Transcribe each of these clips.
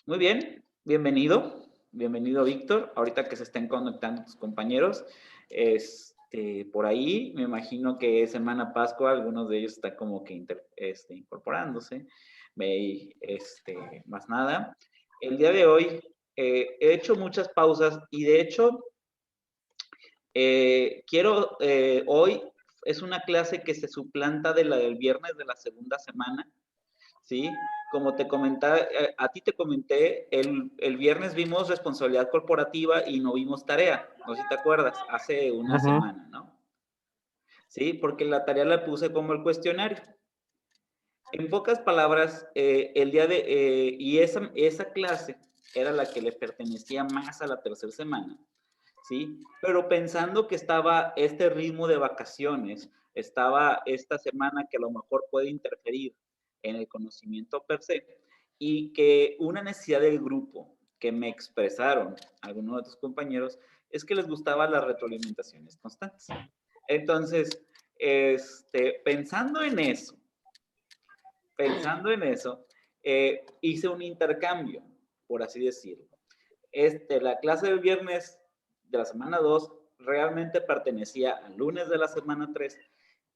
Muy bien, bienvenido. Bienvenido, Víctor. Ahorita que se estén conectando tus compañeros, por ahí me imagino que es Semana Pascua, algunos de ellos están como que incorporándose. Más nada. El día de hoy he hecho muchas pausas y de hecho hoy es una clase que se suplanta de la del viernes de la segunda semana. ¿Sí? Como te comentaba, a ti te comenté, el viernes vimos responsabilidad corporativa y no vimos tarea, no sé si te acuerdas, hace una Ujú. semana, ¿no? Sí, porque la tarea la puse como el cuestionario. En pocas palabras, y esa clase era la que le pertenecía más a la tercera semana, ¿sí? Pero pensando que estaba este ritmo de vacaciones, estaba esta semana que a lo mejor puede interferir en el conocimiento per se, y que una necesidad del grupo que me expresaron algunos de tus compañeros es que les gustaban las retroalimentaciones constantes. Entonces, pensando en eso, hice un intercambio, por así decirlo. La clase del viernes de la semana 2 realmente pertenecía al lunes de la semana 3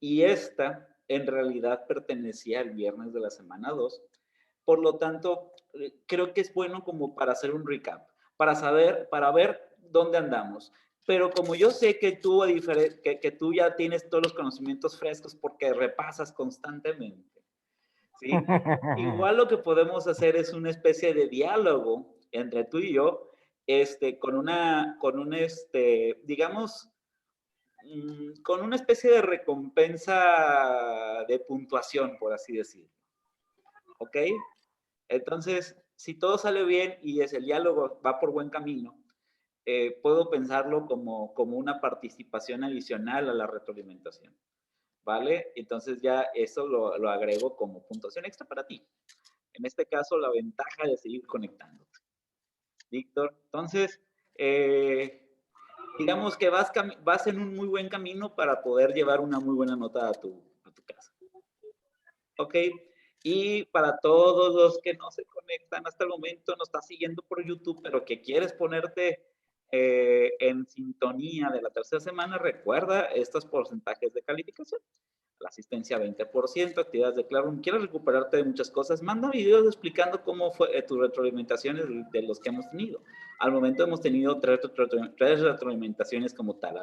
y esta en realidad pertenecía al viernes de la semana 2. Por lo tanto, creo que es bueno como para hacer un recap, para ver dónde andamos. Pero como yo sé que tú ya tienes todos los conocimientos frescos porque repasas constantemente, ¿sí? Igual lo que podemos hacer es una especie de diálogo entre tú y yo, digamos, con una especie de recompensa de puntuación, por así decirlo. ¿Ok? Entonces, si todo sale bien y el diálogo va por buen camino, puedo pensarlo como una participación adicional a la retroalimentación. ¿Vale? Entonces ya eso lo agrego como puntuación extra para ti. En este caso, la ventaja de seguir conectándote. Víctor, entonces, digamos que vas en un muy buen camino para poder llevar una muy buena nota a tu casa. ¿Ok? Y para todos los que no se conectan hasta el momento, no estás siguiendo por YouTube, pero que quieres ponerte en sintonía de la tercera semana, recuerda estos porcentajes de calificación. La asistencia 20%, actividades de Classroom. ¿Quieres recuperarte de muchas cosas? Manda videos explicando cómo fue tus retroalimentaciones de los que hemos tenido. Al momento hemos tenido tres retroalimentaciones como tal.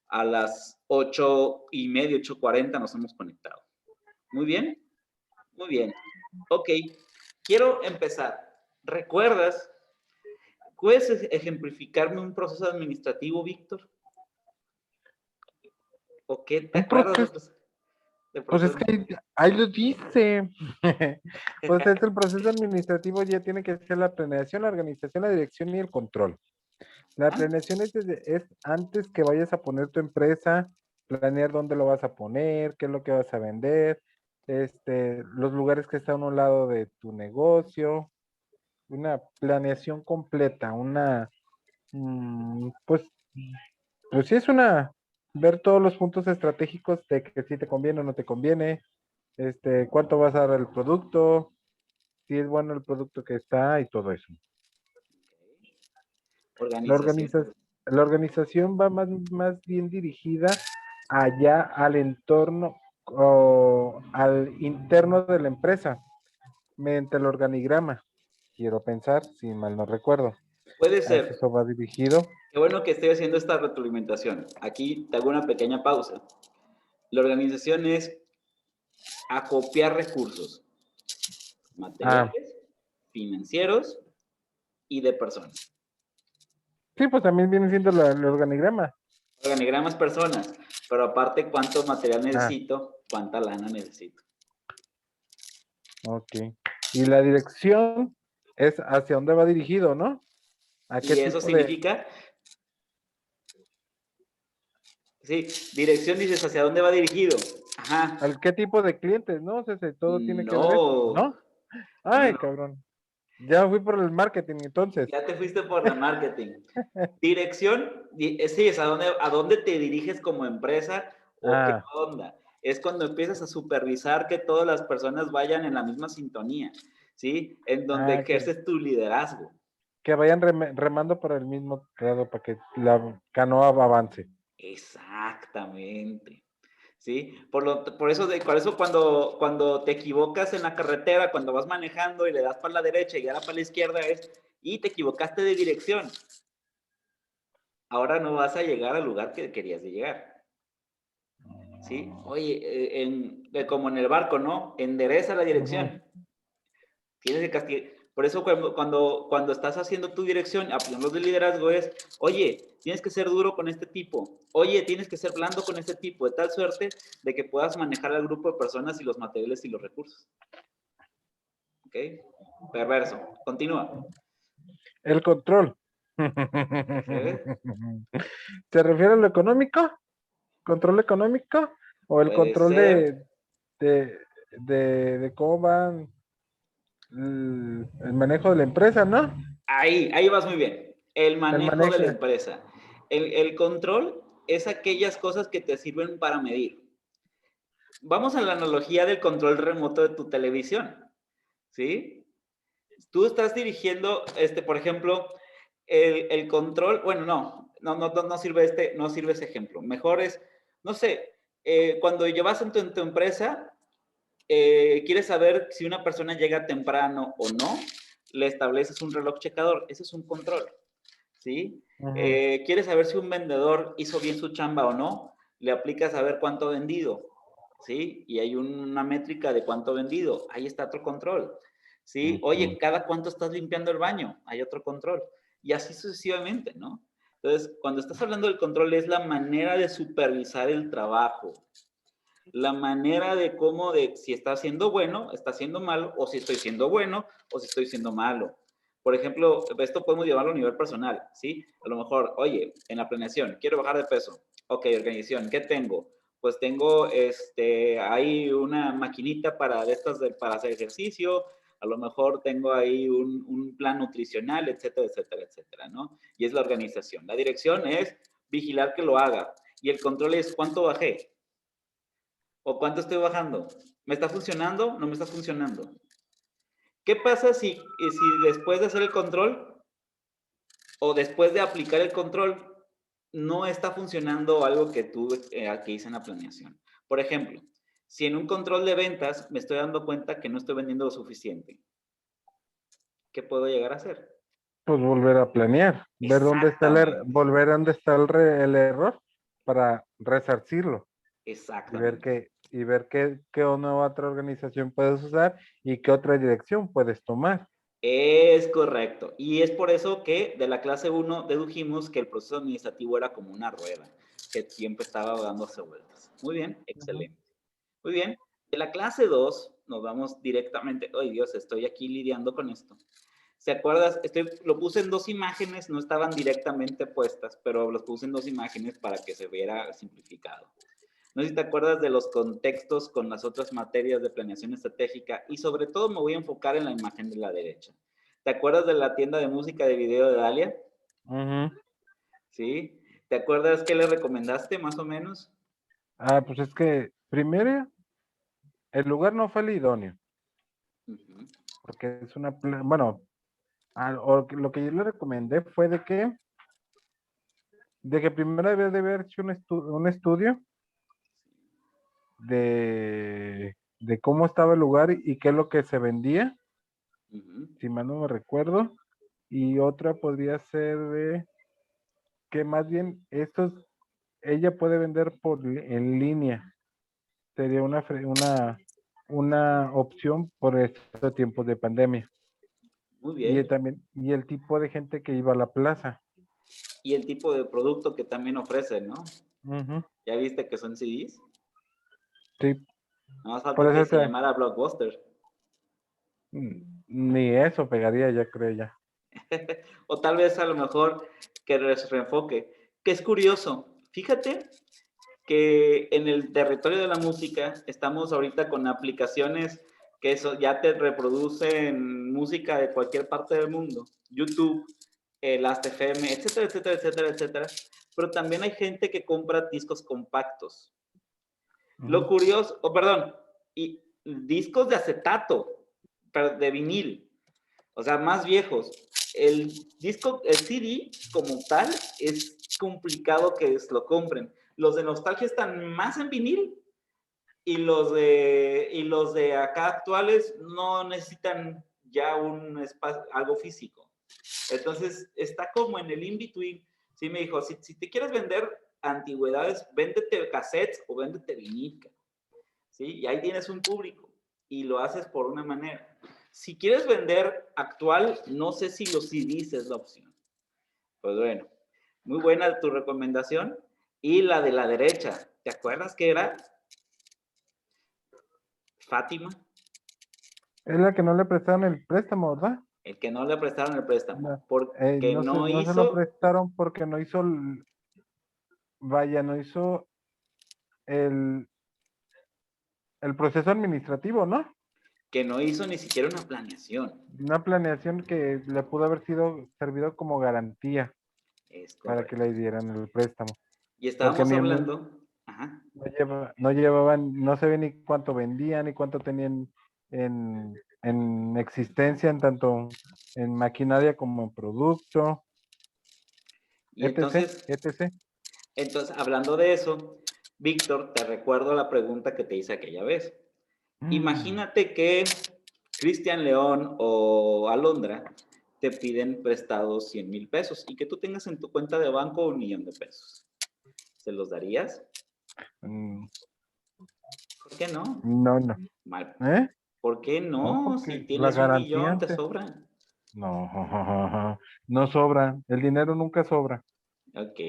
A las 8:30, 8:40 nos hemos conectado. Muy bien, muy bien. Ok, quiero empezar. ¿Recuerdas? ¿Puedes ejemplificarme un proceso administrativo, Víctor? ¿O qué te Un acuerdas proceso, del pues proceso es que administrativo? ahí lo dice. Pues es el proceso administrativo ya tiene que ser la planeación, la organización, la dirección y el control. La ¿Ah? planeación es antes que vayas a poner tu empresa, planear dónde lo vas a poner, qué es lo que vas a vender, los lugares que están a un lado de tu negocio, una planeación completa, pues Pues sí, es ver todos los puntos estratégicos de que si te conviene o no te conviene, cuánto vas a dar el producto, si es bueno el producto que está y todo eso. La Organización. organiza- la organización va más bien dirigida allá al entorno o al interno de la empresa, mediante el organigrama. Quiero pensar, si mal no recuerdo. Puede A ser. eso va dirigido. Qué bueno que estoy haciendo esta retroalimentación. Aquí te hago una pequeña pausa. La organización es acopiar recursos Ah, materiales, financieros y de personas. sí, pues también viene siendo el organigrama. Organigramas personas, pero aparte cuánto material Ah, necesito, cuánta lana necesito. ok. Y la dirección es hacia dónde va dirigido, ¿no? ¿A qué Y eso tipo de, significa, sí, dirección dices hacia dónde va dirigido. Ajá. al qué tipo de clientes, ¿no? O sea, todo tiene que ver eso, No, ¿no? Ay, no, cabrón. Ya fui por el marketing, entonces. ya te fuiste por la marketing. Dirección, sí, es a dónde te diriges como empresa o qué Ah, onda. Es cuando empiezas a supervisar que todas las personas vayan en la misma sintonía. ¿sí? En donde Ah, ejerces tu liderazgo. que vayan remando por el mismo lado para que la canoa avance. Exactamente. ¿Sí? Por eso cuando te equivocas en la carretera, cuando vas manejando y le das para la derecha y ahora para la izquierda y te equivocaste de dirección. Ahora no vas a llegar al lugar que querías de llegar. ¿Sí? Oye, como en el barco, ¿no? Endereza la Ujú. dirección. Tienes que castigar. Por eso cuando estás haciendo tu dirección, aplicando de liderazgo es, oye, tienes que ser duro con este tipo. Oye, tienes que ser blando con este tipo, de tal suerte de que puedas manejar al grupo de personas y los materiales y los recursos. ¿Ok? Perverso. Continúa. El control. ¿Sí? ¿Se refiere a lo económico? ¿Control económico? ¿O el Puede control ser. de, de cómo va el manejo de la empresa, ¿no? Ahí vas muy bien. El El manejo de manejo. la empresa. El control es aquellas cosas que te sirven para medir. Vamos a la analogía del control remoto de tu televisión, ¿sí? Tú estás dirigiendo, por ejemplo, el control, bueno, no sirve no sirve ese ejemplo. Mejor es, no sé, cuando llevas en tu empresa, quieres saber si una persona llega temprano o no, le estableces un reloj checador. Ese es un control, ¿sí? Ujú. ¿Quieres saber si un vendedor hizo bien su chamba o no? Le aplicas a ver cuánto ha vendido, ¿sí? Y hay una métrica de cuánto ha vendido. Ahí está otro control, ¿sí? Oye, Ujú. ¿cada cuánto estás limpiando el baño? Hay otro control. Y así sucesivamente, ¿no? Entonces, cuando estás hablando del control es la manera de supervisar el trabajo, la manera de cómo, de si está siendo bueno, está siendo malo, o si estoy siendo bueno, o si estoy siendo malo. Por ejemplo, esto podemos llevarlo a nivel personal, ¿sí? A lo mejor, oye, en la planeación, quiero bajar de peso. Ok, organización, ¿qué tengo? Pues tengo, hay una maquinita para para hacer ejercicio, a lo mejor tengo ahí un plan nutricional, etcétera, etcétera, etcétera, ¿no? Y es la organización. La dirección es vigilar que lo haga. Y el control es cuánto bajé, ¿o cuánto estoy bajando? ¿Me está funcionando? ¿No me está funcionando? ¿Qué pasa si después de hacer el control o después de aplicar el control no está funcionando algo que hice en la planeación? Por ejemplo, si en un control de ventas me estoy dando cuenta que no estoy vendiendo lo suficiente, ¿qué puedo llegar a hacer? Pues volver a planear, ver dónde está Exactamente, volver a dónde está el error para resarcirlo exactamente. y ver qué una otra organización puedes usar y qué otra dirección puedes tomar. Es correcto. Y es por eso que de la clase 1 dedujimos que el proceso administrativo era como una rueda, que siempre estaba dándose vueltas. Muy bien, Ujú. excelente. Muy bien. De la clase 2 nos vamos directamente. Ay, Dios, estoy aquí lidiando con esto. ¿Se acuerdas? Lo puse en dos imágenes, no estaban directamente puestas, pero los puse en dos imágenes para que se viera simplificado. No sé si te acuerdas de los contextos con las otras materias de planeación estratégica y sobre todo me voy a enfocar en la imagen de la derecha. ¿Te acuerdas de la tienda de música de video de Dalia? Ujú. ¿Sí? ¿Te acuerdas qué le recomendaste más o menos? Ah, pues es que primero el lugar no fue el idóneo, Uh-huh. porque es bueno, lo que yo le recomendé fue de que primero debía de haber hecho un estudio de cómo estaba el lugar y qué es lo que se vendía, Uh-huh. si mal no me recuerdo, y otra podría ser de que más bien ella puede vender en línea, sería una opción por estos tiempos de pandemia, Muy y bien. también, y el tipo de gente que iba a la plaza. Y el tipo de producto que también ofrece, ¿no? Ujú. ¿Ya viste que son CDs? Sí, No más por falta que eso se llamara Blockbuster. ni eso pegaría, ya creo ya. O tal vez a lo mejor que les reenfoque. Que es curioso. Fíjate que en el territorio de la música estamos ahorita con aplicaciones que eso ya te reproducen música de cualquier parte del mundo. YouTube, Last.fm, etcétera, etcétera, etcétera, etcétera. Pero también hay gente que compra discos compactos. Lo Ujú. curioso, perdón, y discos de acetato. pero de vinil, o sea, más viejos. El disco, el CD como tal, es complicado que lo compren. Los de nostalgia están más en vinil y los de acá actuales no necesitan ya un espacio, algo físico. Entonces, está como en el in-between. Sí me dijo, si te quieres vender antigüedades, véndete cassettes o véndete vinil. ¿Sí? Y ahí tienes un público y lo haces por una manera. Si quieres vender actual, no sé si los CDs es la opción. Pues bueno, muy buena tu recomendación. Y la de la derecha, ¿te acuerdas que era Fátima? Es la que no le prestaron el préstamo, ¿verdad? El que no le prestaron el préstamo, No, porque no no se lo hizo, prestaron porque no hizo, vaya, no hizo el, el proceso administrativo, ¿no? que no hizo ni siquiera una planeación. Una planeación que le pudo haber servido como garantía Es para que le correcto. dieran el préstamo. Y Porque estábamos hablando, ajá, no llevaban, no se ve ni cuánto vendían, ni cuánto tenían en existencia, en tanto en maquinaria como en producto, y etc, entonces, etc. hablando de eso, Víctor, te recuerdo la pregunta que te hice aquella vez. Mm, Imagínate que Cristian León o Alondra te piden prestados 100,000 pesos y que tú tengas en tu cuenta de banco 1,000,000 de pesos. ¿Se los darías? mm, ¿Por qué no? no, no. Mal. ¿Eh? ¿Por qué No, no? Si porque la tienes un garantía millón, te antes. sobra. No, no sobra. El dinero nunca sobra. Ok.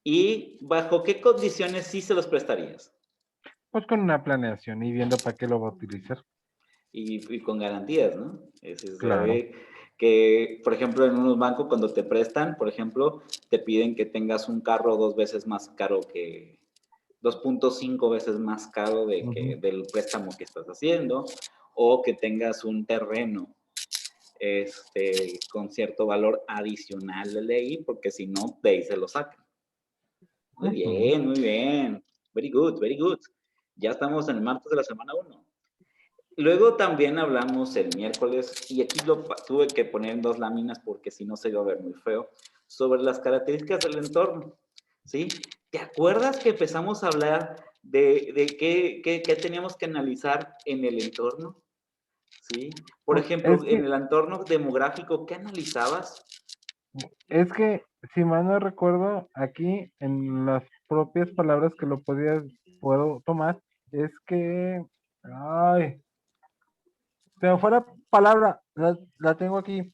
¿Y bajo qué condiciones sí se los prestarías? Pues con una planeación y viendo para qué lo va a utilizar. Y con garantías, ¿no? Se Claro. ve que, por ejemplo, en unos bancos cuando te prestan, por ejemplo, te piden que tengas un carro 2 veces más caro que, 2.5 veces más caro Ujú. del préstamo que estás haciendo, o que tengas un terreno con cierto valor adicional de ley, porque si no, de ahí se lo sacan. Muy Ujú. bien, muy bien. Very good, very good. Ya estamos en el martes de la semana 1. Luego también hablamos el miércoles, y aquí tuve que poner en 2 láminas porque si no se iba a ver muy feo, sobre las características del entorno. ¿Sí? ¿Te acuerdas que empezamos a hablar de qué teníamos que analizar en el entorno? ¿Sí? Por ejemplo, Es en que, el entorno demográfico, ¿qué analizabas? es que, si mal no recuerdo, aquí en las propias palabras que puedo tomar, es que, ay, se me fue la palabra, la tengo aquí.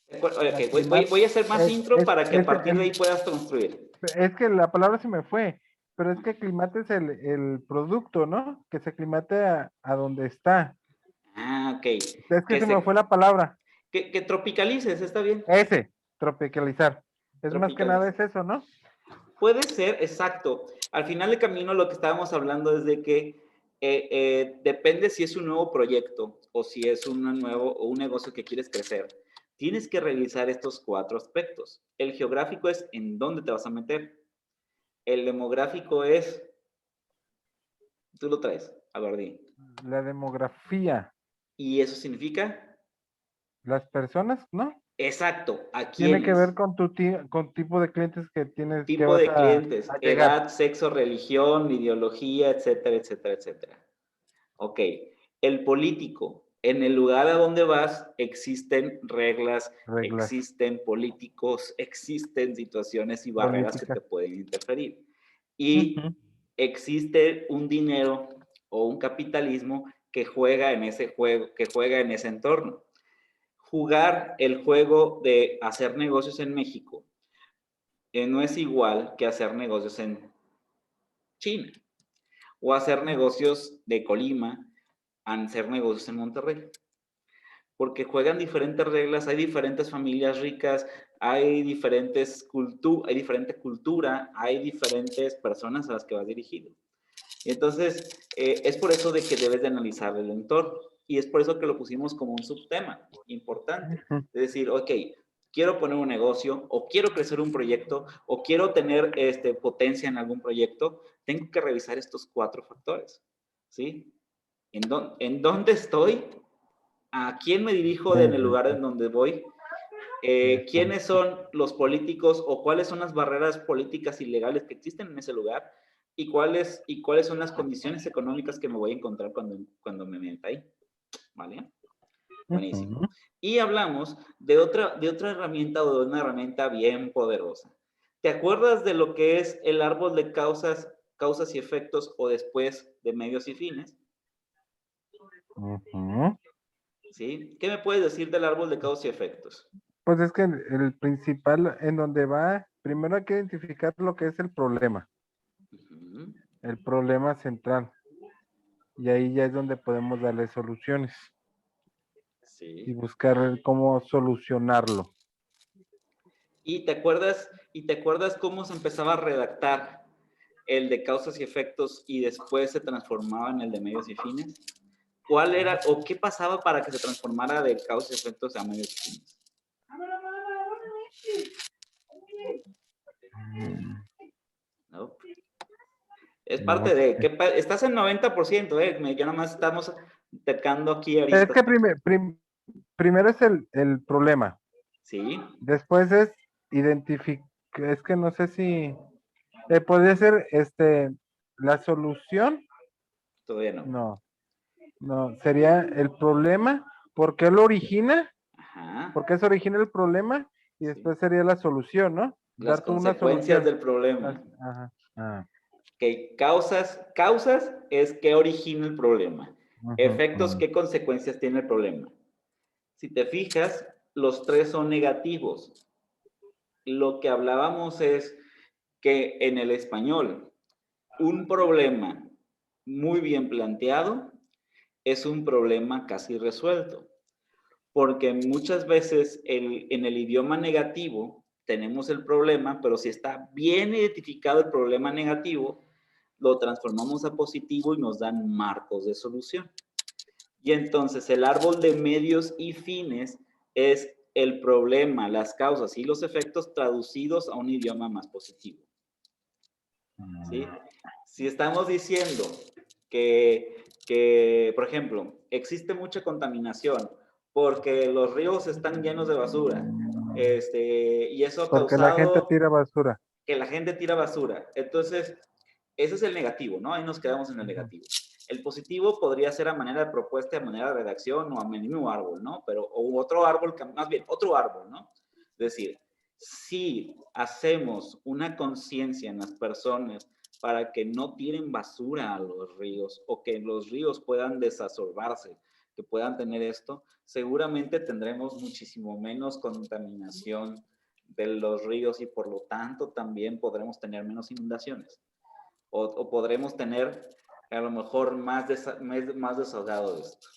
La Ok, climat, voy a hacer más intro para que a es, partir de ahí puedas construir. es que la palabra se me fue, pero es que climate es el producto, ¿no? Que se climate a donde está. Ah, ok. Es que Que, se me se, fue la palabra. que tropicalices, está bien. Ese, tropicalizar. Es más que nada Tropicalices. es eso, ¿no? Puede ser, exacto. Al final del camino lo que estábamos hablando es de que depende si es un nuevo proyecto o si es un negocio que quieres crecer. Tienes que revisar estos 4 aspectos. El geográfico es en dónde te vas a meter. El demográfico es, tú lo traes, Abardín. La demografía, Y eso significa, las personas, ¿no? exacto, a Tiene que ver quiénes. con con tipo de clientes que tienes, que Tipo vas de clientes, a llegar. edad, sexo, religión, ideología, etcétera, etcétera, etcétera. Ok, el político. En el lugar a donde vas existen reglas, Reglas existen políticos, existen situaciones y barreras que te políticas. pueden interferir. Y Ujú. existe un dinero o un capitalismo que juega en ese juego, que juega en ese entorno. Jugar el juego de hacer negocios en México no es igual que hacer negocios en China o hacer negocios de Colima, hacer negocios en Monterrey. Porque juegan diferentes reglas, hay diferentes familias ricas, hay hay diferente cultura, hay diferentes personas a las que vas dirigido. Entonces, es por eso de que debes de analizar el entorno y es por eso que lo pusimos como un subtema importante. Ujú. Es decir, ok, quiero poner un negocio, o quiero crecer un proyecto, o quiero tener potencia en algún proyecto, tengo que revisar estos 4 factores, ¿sí? ¿En dónde estoy? ¿A quién me dirijo en el lugar en donde voy? ¿Quiénes son los políticos o cuáles son las barreras políticas y legales que existen en ese lugar? ¿Y cuáles son las condiciones económicas que me voy a encontrar cuando me meta ahí? ¿Vale? Buenísimo. Y hablamos de otra herramienta o de una herramienta bien poderosa. ¿Te acuerdas de lo que es el árbol de causas y efectos o después de medios y fines? ¿Sí? ¿Qué me puedes decir del árbol de causas y efectos? Pues es que el principal en donde va, primero hay que identificar lo que es el problema central. Y ahí ya es donde podemos darle soluciones y Sí. buscar cómo solucionarlo. ¿Y te acuerdas cómo se empezaba a redactar el de causas y efectos y después se transformaba en el de medios y fines? ¿Cuál era o qué pasaba para que se transformara de causas y efectos a medios y fines? ¿No? Es No parte de, sé. estás en 90%, ya nomás estamos tocando aquí Es aristas. que primero es el problema. Sí, Después es identificar, es que no sé si podría ser la solución. todavía no. No, no, sería el problema, ¿por qué lo origina? Ajá. ¿Por qué se origina el problema? Y Sí. después sería la solución, ¿no? Las Dar tú una consecuencias solución. del problema. Ajá. Ah, Que causas es qué origina el problema. ujú, Efectos, ujú. qué consecuencias tiene el problema. Si te fijas, los 3 son negativos. Lo que hablábamos es que en el español, un problema muy bien planteado es un problema casi resuelto. Porque muchas veces en el idioma negativo tenemos el problema, pero si está bien identificado el problema negativo, lo transformamos a positivo y nos dan marcos de solución. Y entonces el árbol de medios y fines es el problema, las causas y los efectos traducidos a un idioma más positivo. ¿Sí? Si estamos diciendo por ejemplo, existe mucha contaminación porque los ríos están llenos de basura, y eso ha Porque la gente causado tira basura. que la gente tira basura. Entonces, ese es el negativo, ¿no? Ahí nos quedamos en el Ujú. negativo. El positivo podría ser a manera de propuesta, a manera de redacción o a mismo árbol, ¿no? O otro árbol, más bien, otro árbol, ¿no? Es decir, si hacemos una conciencia en las personas para que no tiren basura a los ríos o que los ríos puedan desasolvarse, que puedan tener esto, seguramente tendremos muchísimo menos contaminación de los ríos y por lo tanto también podremos tener menos inundaciones o podremos tener a lo mejor más desahogado de esto,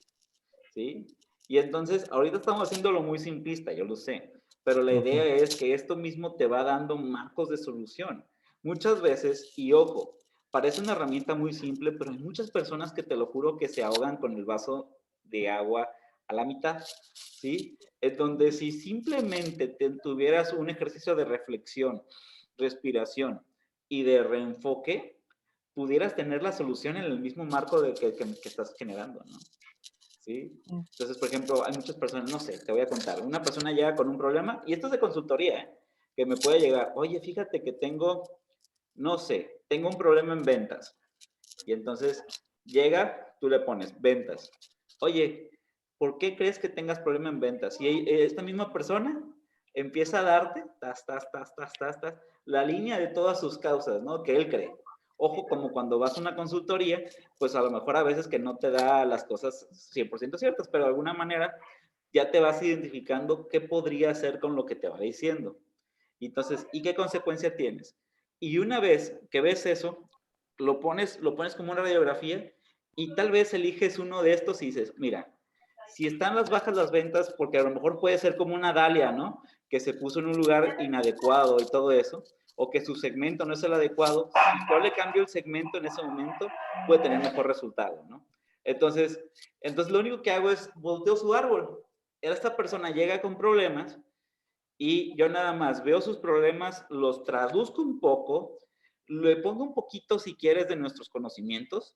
¿sí? Y entonces, ahorita estamos haciéndolo muy simplista, yo lo sé, pero la idea es que esto mismo te va dando marcos de solución. Muchas veces, y ojo, parece una herramienta muy simple, pero hay muchas personas que te lo juro que se ahogan con el vaso de agua a la mitad, ¿sí? Es donde si simplemente tuvieras un ejercicio de reflexión, respiración y de reenfoque, pudieras tener la solución en el mismo marco de que estás generando, ¿no? ¿Sí? Entonces, por ejemplo, hay muchas personas, no sé, te voy a contar, una persona llega con un problema, y esto es de consultoría, ¿eh? Que me puede llegar, oye, fíjate que tengo, no sé, tengo un problema en ventas. Y entonces llega, tú le pones ventas. Oye, ¿por qué crees que tengas problema en ventas? Y esta misma persona empieza a darte, la línea de todas sus causas, ¿no? Que él cree. Ojo, como cuando vas a una consultoría, pues a lo mejor a veces que no te da las cosas 100% ciertas, pero de alguna manera ya te vas identificando qué podría hacer con lo que te va diciendo. Entonces, ¿y qué consecuencia tienes? Y una vez que ves eso, lo pones como una radiografía y tal vez eliges uno de estos y dices, mira, si están las bajas las ventas, porque a lo mejor puede ser como una Dalia, ¿no? Que se puso en un lugar inadecuado y todo eso, o que su segmento no es el adecuado, si yo le cambio el segmento en ese momento, puede tener mejor resultado, ¿no? Entonces lo único que hago es volteo su árbol. Esta persona llega con problemas y yo nada más veo sus problemas, los traduzco un poco, le pongo un poquito, si quieres, de nuestros conocimientos,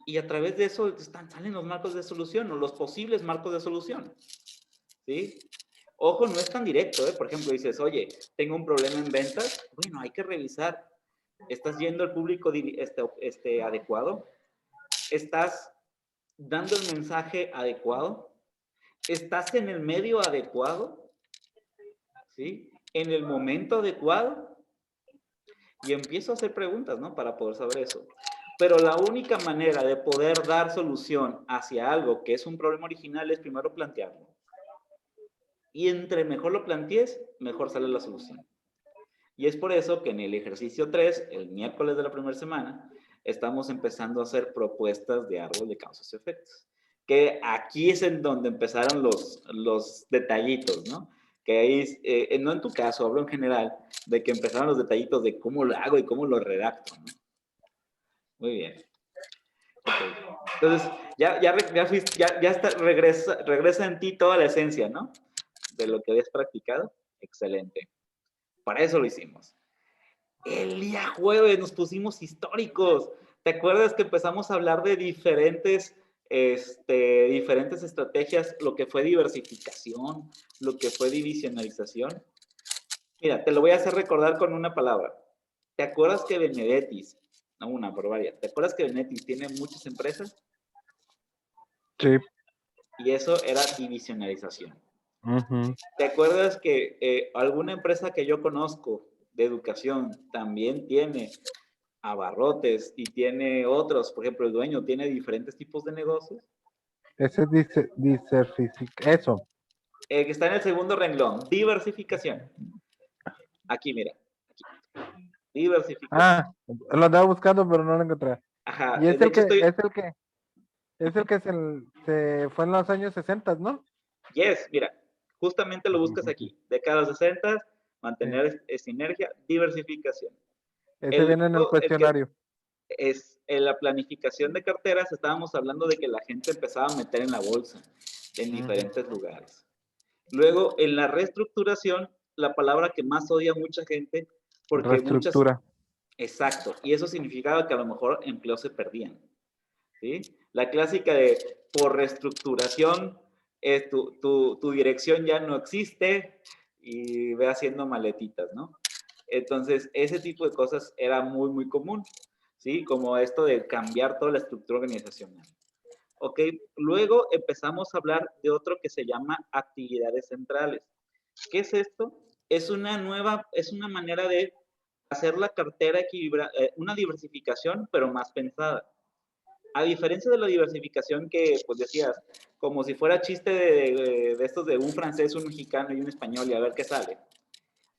y a través de eso salen los marcos de solución o los posibles marcos de solución, ¿sí? Ojo, no es tan directo, ¿eh? Por ejemplo, dices, oye, tengo un problema en ventas, bueno, hay que revisar, ¿estás yendo al público adecuado? ¿Estás dando el mensaje adecuado? ¿Estás en el medio adecuado? ¿Sí? ¿En el momento adecuado? Y empiezo a hacer preguntas, ¿no? Para poder saber eso. Pero la única manera de poder dar solución hacia algo que es un problema original es primero plantearlo. Y entre mejor lo plantees, mejor sale la solución. Y es por eso que en el ejercicio 3, el miércoles de la primera semana, estamos empezando a hacer propuestas de árbol de causas y efectos. Que aquí es en donde empezaron los detallitos, ¿no? Que ahí, no en tu caso, hablo en general, de que empezaron los detallitos de cómo lo hago y cómo lo redacto, ¿no? Muy bien. Okay. Entonces, ya está, regresa en ti toda la esencia, ¿no? De lo que habías practicado. Excelente. Para eso lo hicimos. El día jueves nos pusimos históricos. ¿Te acuerdas que empezamos a hablar de diferentes estrategias, lo que fue diversificación, lo que fue divisionalización? Mira, te lo voy a hacer recordar con una palabra. ¿Te acuerdas que Benedettis, no una, pero varias, ¿te acuerdas que Benedettis tiene muchas empresas? Sí. Y eso era divisionalización. Uh-huh. ¿Te acuerdas que alguna empresa que yo conozco de educación también tiene abarrotes y tiene otros? Por ejemplo, el dueño tiene diferentes tipos de negocios. Ese dice eso. Que está en el segundo renglón, diversificación. Aquí, mira. Aquí. Diversificación. Ah, lo andaba buscando, pero no lo encontré. Ajá, Y de hecho estoy... es el que se fue en los años 60, ¿no? Yes, mira, justamente lo buscas aquí. Décadas 60, Sí. mantener sinergia, diversificación. Ese El viene en el otro, el que cuestionario. es en la planificación de carteras, estábamos hablando de que la gente empezaba a meter en la bolsa en diferentes lugares. Luego, en la reestructuración, la palabra que más odia mucha gente, porque muchas, Reestructura. exacto, y eso significaba que a lo mejor empleos se perdían, ¿sí? La clásica de por reestructuración, tu dirección ya no existe y ve haciendo maletitas, ¿no? Entonces, ese tipo de cosas era muy, muy común, ¿sí? Como esto de cambiar toda la estructura organizacional. ¿Ok? Luego empezamos a hablar de otro que se llama actividades centrales. ¿Qué es esto? Es una manera de hacer la cartera equilibrada, una diversificación, pero más pensada. A diferencia de la diversificación que, pues decías, como si fuera chiste de estos de un francés, un mexicano y un español y a ver qué sale.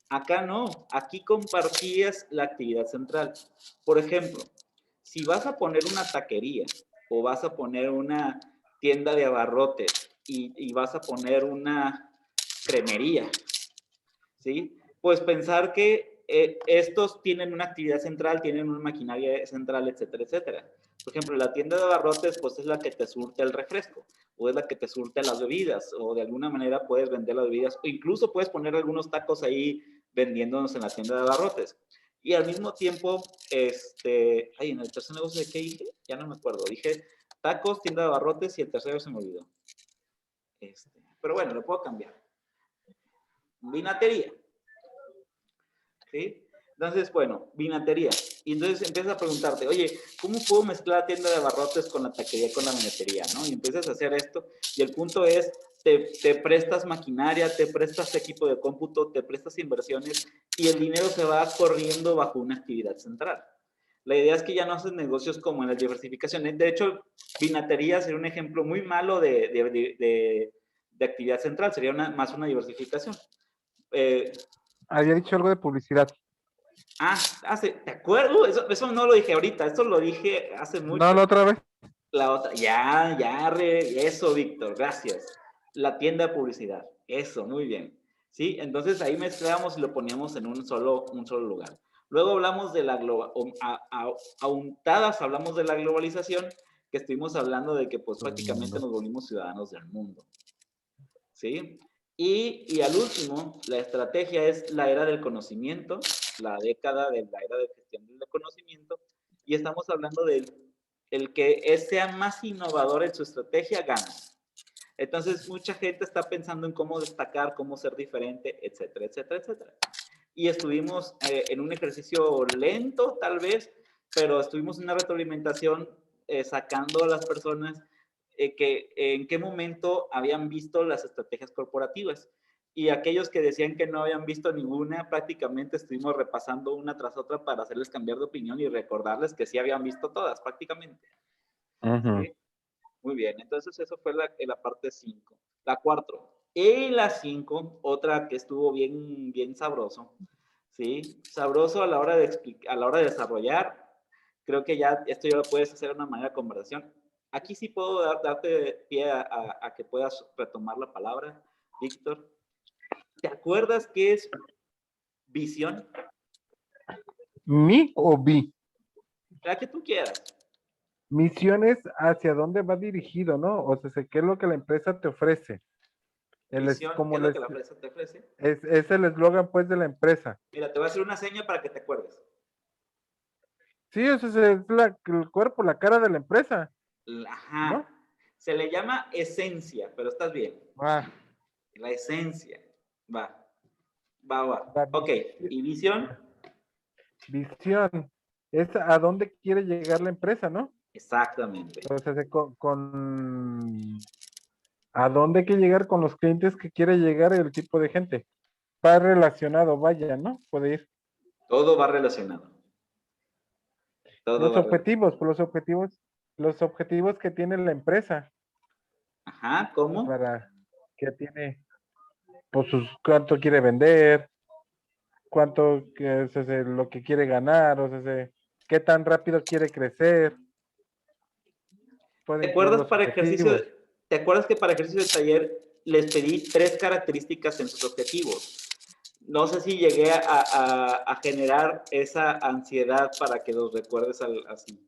Acá no, aquí compartías la actividad central. Por ejemplo, si vas a poner una taquería o vas a poner una tienda de abarrotes y vas a poner una cremería, ¿sí? Pues pensar que estos tienen una actividad central, tienen una maquinaria central, etcétera, etcétera. Por ejemplo, la tienda de abarrotes, pues es la que te surte el refresco, o es la que te surte las bebidas, o de alguna manera puedes vender las bebidas, o incluso puedes poner algunos tacos ahí vendiéndonos en la tienda de abarrotes. Y al mismo tiempo, en el tercer negocio de qué dije, ya no me acuerdo, dije tacos, tienda de abarrotes y el tercero se me olvidó. Pero bueno, lo puedo cambiar. Vinatería. ¿Sí? Entonces, bueno, vinatería. Y entonces empiezas a preguntarte, oye, ¿cómo puedo mezclar la tienda de abarrotes con la taquería, con la vinatería, ¿no? Y empiezas a hacer esto. Y el punto es, te prestas maquinaria, te prestas equipo de cómputo, te prestas inversiones y el dinero se va corriendo bajo una actividad central. La idea es que ya no haces negocios como en las diversificaciones. De hecho, vinatería sería un ejemplo muy malo de actividad central, sería más una diversificación. Había dicho algo de publicidad. ¿Te acuerdas? Eso no lo dije ahorita, eso lo dije hace No, mucho. la otra vez. La otra, eso, Víctor, gracias. La tienda de publicidad, eso, muy bien. ¿Sí? Entonces ahí mezclamos y lo poníamos en un solo lugar. Luego hablamos de la untadas hablamos de la globalización, que estuvimos hablando de que pues prácticamente nos volvimos ciudadanos del mundo. ¿Sí? Y al último, la estrategia es la era del conocimiento, la década de la era de gestión del conocimiento, y estamos hablando del el que sea más innovador en su estrategia gana. Entonces, mucha gente está pensando en cómo destacar, cómo ser diferente, etcétera, etcétera, etcétera. Y estuvimos en un ejercicio lento, tal vez, pero estuvimos en una retroalimentación sacando a las personas que en qué momento habían visto las estrategias corporativas. Y aquellos que decían que no habían visto ninguna, prácticamente estuvimos repasando una tras otra para hacerles cambiar de opinión y recordarles que sí habían visto todas, prácticamente. ¿Sí? Muy bien, entonces eso fue la parte 5. La 4. Y la 5, otra que estuvo bien, bien sabroso, ¿sí? Sabroso a la hora de explicar, a la hora de desarrollar. Creo que ya esto ya lo puedes hacer de una manera de conversación. Aquí sí puedo darte pie a que puedas retomar la palabra, Víctor. ¿Te acuerdas qué es visión? ¿Mi o vi? La que tú quieras. Misiones hacia dónde va dirigido, ¿no? O sea, ¿qué es lo que la empresa te ofrece? Visión, ¿qué es lo que la empresa te ofrece? Es el eslogan, pues, de la empresa. Mira, te voy a hacer una seña para que te acuerdes. Sí, o sea, es el cuerpo, la cara de la empresa, Ajá. ¿no? Se le llama esencia, pero estás bien. Ah, La esencia. Va. Va, va. la Ok. ¿Y visión? visión. Es a dónde quiere llegar la empresa, ¿no? Exactamente. O sea, a dónde hay que llegar con los clientes que quiere llegar el tipo de gente. Va relacionado, vaya, ¿no? Puede ir. Todo va relacionado. Todo Los va relacionado. objetivos, pues los objetivos que tiene la empresa Ajá. ¿Cómo? para que tiene, pues, cuánto quiere vender, cuánto es lo que quiere ganar, o sea, qué tan rápido quiere crecer, puede ¿Te incluir acuerdas los para ejercicio? objetivos. ¿Te acuerdas que para ejercicio de taller les pedí 3 características en sus objetivos? No sé si llegué a generar esa ansiedad para que los recuerdes así.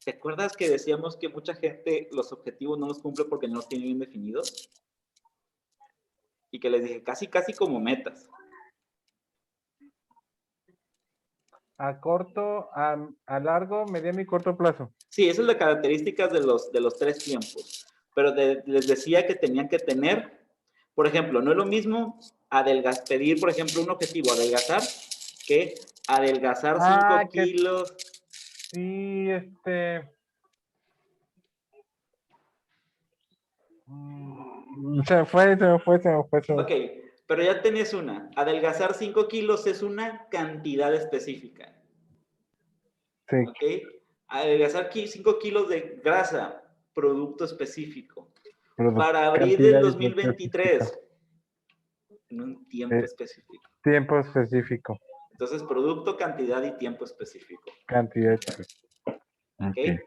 ¿Te acuerdas que decíamos que mucha gente los objetivos no los cumple porque no los tiene bien definidos? Y que les dije, casi, casi como metas. A corto, a largo, mediano y corto plazo. Sí, esa es la característica de los 3 tiempos. Pero les decía que tenían que tener, por ejemplo, no es lo mismo pedir, por ejemplo, un objetivo, adelgazar, que adelgazar Ah, 5 que kilos. sí, se me fue. Ok, pero ya tenés una. Adelgazar 5 kilos es una cantidad específica. Sí, ¿Ok? Adelgazar 5 kilos de grasa, producto específico. Para abril del cantidad 2023, específica, en un tiempo eh, específico. tiempo específico, Entonces, producto, cantidad y tiempo específico. cantidad específica. ¿Ok? Ok.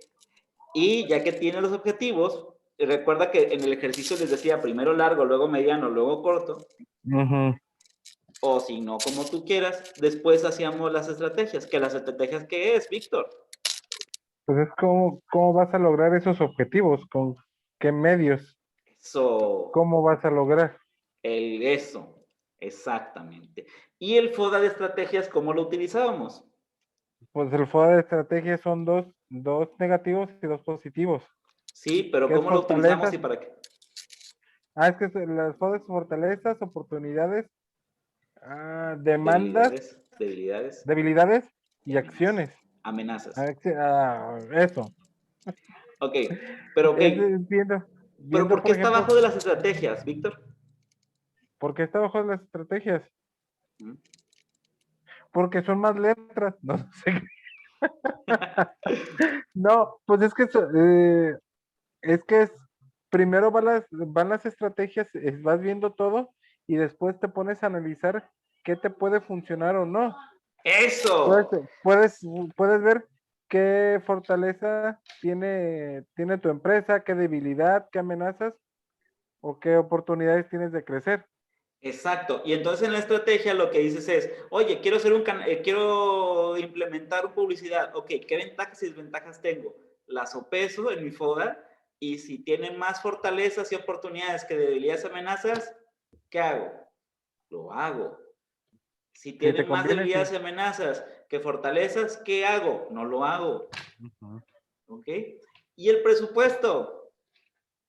Y ya que tiene los objetivos, recuerda que en el ejercicio les decía primero largo, luego mediano, luego corto, Ujú. o si no, como tú quieras, después hacíamos las estrategias. ¿Que las estrategias qué es, Víctor? Pues es cómo vas a lograr esos objetivos, con qué medios, Eso, cómo vas a lograr. eso, exactamente. Y el FODA de estrategias, ¿cómo lo utilizábamos? Pues el FODA de estrategia son dos negativos y dos positivos. Sí, pero ¿Qué es ¿cómo lo utilizamos fortalezas? y para qué? Es que las FODA es fortalezas, oportunidades, demandas, Debilidades, debilidades, debilidades y amenazas. acciones. Amenazas. Eso. Ok, pero ok. Pero Viendo, ¿por qué por está ejemplo, abajo de las estrategias, Víctor? ¿por qué está bajo las estrategias? ¿Mm? Porque son más letras. No sé. No, pues es que primero van las estrategias, vas viendo todo y después te pones a analizar qué te puede funcionar o no. Puedes, Eso. puedes, puedes ver qué fortaleza tiene tu empresa, qué debilidad, qué amenazas o qué oportunidades tienes de crecer. Exacto. Y entonces en la estrategia lo que dices es, oye, quiero implementar publicidad. Ok, ¿qué ventajas y desventajas tengo? Las sopeso en mi FODA y si tiene más fortalezas y oportunidades que debilidades y amenazas, ¿qué hago? Lo hago. Si Si te tienen más conviene, debilidades sí. y amenazas que fortalezas, ¿qué hago? No lo hago. Ujú. ¿Ok? Y el presupuesto.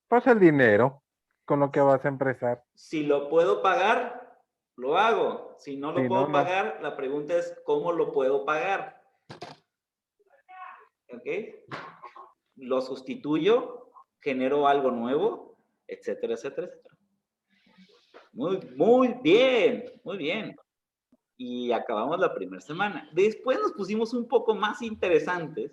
Pues el dinero con lo que vas a empezar. Si lo puedo pagar, lo hago. Si no lo Si no, puedo no. pagar, la pregunta es, ¿cómo lo puedo pagar? ¿Ok? Lo sustituyo, genero algo nuevo, etcétera, etcétera, etcétera. Muy bien, muy bien. Y acabamos la primera semana. Después nos pusimos un poco más interesantes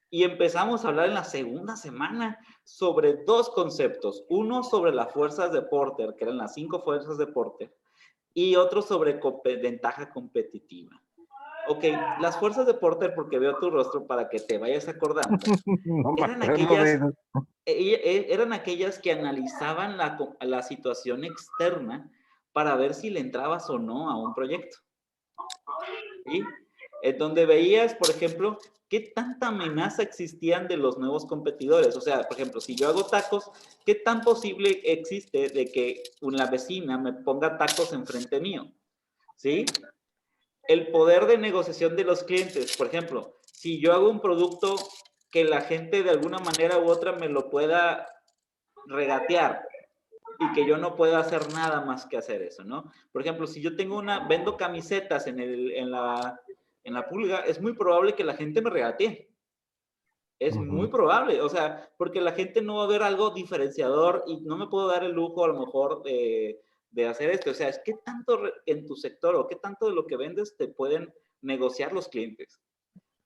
y empezamos a hablar en la segunda semana sobre dos conceptos. Uno sobre las fuerzas de Porter, que eran las 5 fuerzas de Porter, y otro sobre ventaja competitiva. Ok, las fuerzas de Porter, porque veo tu rostro para que te vayas acordando, No me eran acuerdo de aquellas, eso. eran aquellas que analizaban la situación externa para ver si le entrabas o no a un proyecto. ¿Sí? En donde veías, por ejemplo, qué tanta amenaza existían de los nuevos competidores. O sea, por ejemplo, si yo hago tacos, ¿qué tan posible existe de que una vecina me ponga tacos enfrente mío? ¿Sí? El poder de negociación de los clientes. Por ejemplo, si yo hago un producto que la gente de alguna manera u otra me lo pueda regatear y que yo no pueda hacer nada más que hacer eso, ¿no? Por ejemplo, si yo vendo camisetas en la pulga, es muy probable que la gente me regatee. Es muy probable, o sea, porque la gente no va a ver algo diferenciador y no me puedo dar el lujo a lo mejor de hacer esto. O sea, es qué tanto en tu sector o qué tanto de lo que vendes te pueden negociar los clientes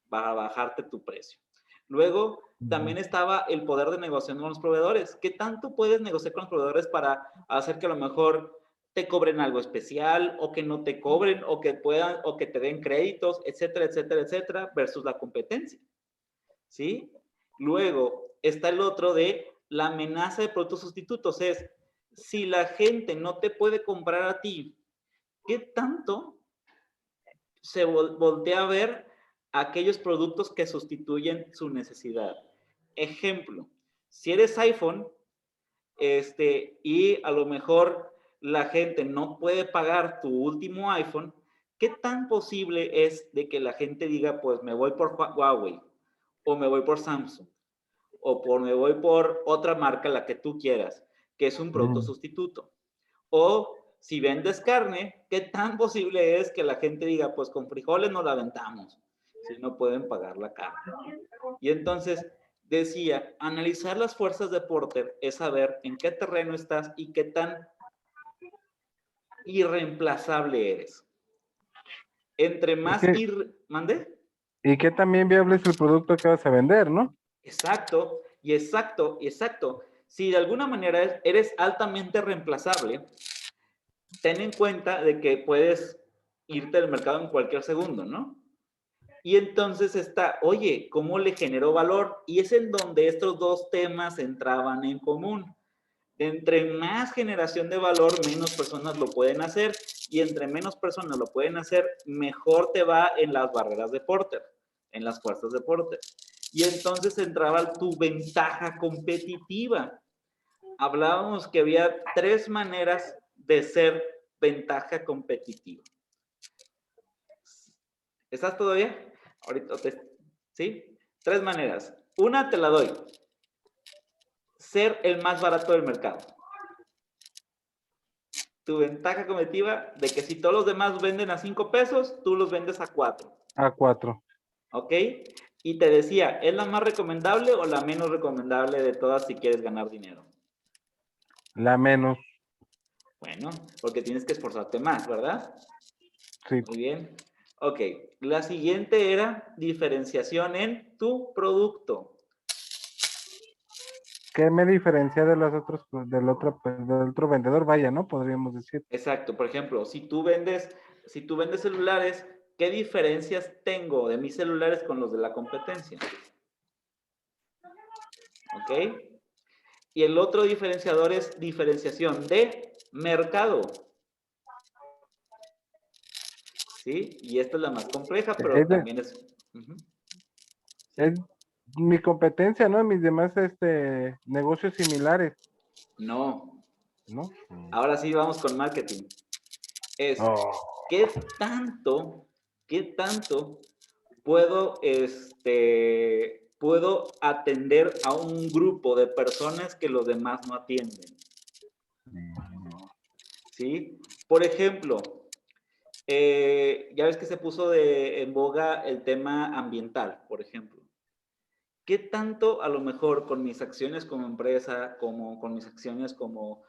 para bajarte tu precio. Luego, también estaba el poder de negociación con los proveedores. ¿Qué tanto puedes negociar con los proveedores para hacer que a lo mejor te cobren algo especial o que no te cobren o que puedan o que te den créditos, etcétera, etcétera, etcétera, versus la competencia? ¿Sí? Luego está el otro de la amenaza de productos sustitutos. Es, si la gente no te puede comprar a ti, ¿qué tanto se voltea a ver aquellos productos que sustituyen su necesidad? Ejemplo, si eres iPhone, y a lo mejor la gente no puede pagar tu último iPhone, ¿qué tan posible es de que la gente diga, pues me voy por Huawei o me voy por Samsung? O me voy por otra marca, la que tú quieras, que es un producto sustituto. O si vendes carne, ¿qué tan posible es que la gente diga, pues con frijoles no la aventamos, si no pueden pagar la carne? Y entonces decía, analizar las fuerzas de Porter es saber en qué terreno estás y qué tan irreemplazable eres. Entre más ¿mande? Y que también viable es el producto que vas a vender, ¿no? Exacto, y exacto, y exacto. Si de alguna manera eres altamente reemplazable, ten en cuenta de que puedes irte del mercado en cualquier segundo, ¿no? Y entonces está, oye, ¿cómo le generó valor? Y es en donde estos dos temas entraban en común. Entre más generación de valor, menos personas lo pueden hacer. Y entre menos personas lo pueden hacer, mejor te va en las barreras de Porter, en las fuerzas de Porter. Y entonces entraba tu ventaja competitiva. Hablábamos que había 3 maneras de ser ventaja competitiva. ¿Estás todavía? Ahorita ¿sí? 3 maneras. Una te la doy. Ser el más barato del mercado. Tu ventaja competitiva de que si todos los demás venden a 5 pesos, tú los vendes a 4. A 4. ¿Ok? Y te decía, ¿es la más recomendable o la menos recomendable de todas si quieres ganar dinero? La menos. Bueno, porque tienes que esforzarte más, ¿verdad? Sí. Muy bien. Ok, la siguiente era diferenciación en tu producto. ¿Qué me diferencia de los otros, del otro vendedor? Vaya, ¿no? Podríamos decir. Exacto, por ejemplo, si tú vendes celulares, ¿qué diferencias tengo de mis celulares con los de la competencia? ¿Ok? Y el otro diferenciador es diferenciación de mercado. ¿Sí? Y esta es la más compleja, pero Es, de- también es... es ¿Sí? mi competencia, ¿no? Mis demás negocios similares. No. ¿no? Ahora sí vamos con marketing. Es, Oh. ¿qué tanto puedo, puedo atender a un grupo de personas que los demás no atienden? ¿Sí? Por ejemplo, ya ves que se puso en boga el tema ambiental, por ejemplo. ¿Qué tanto a lo mejor con mis acciones como empresa, como con mis acciones como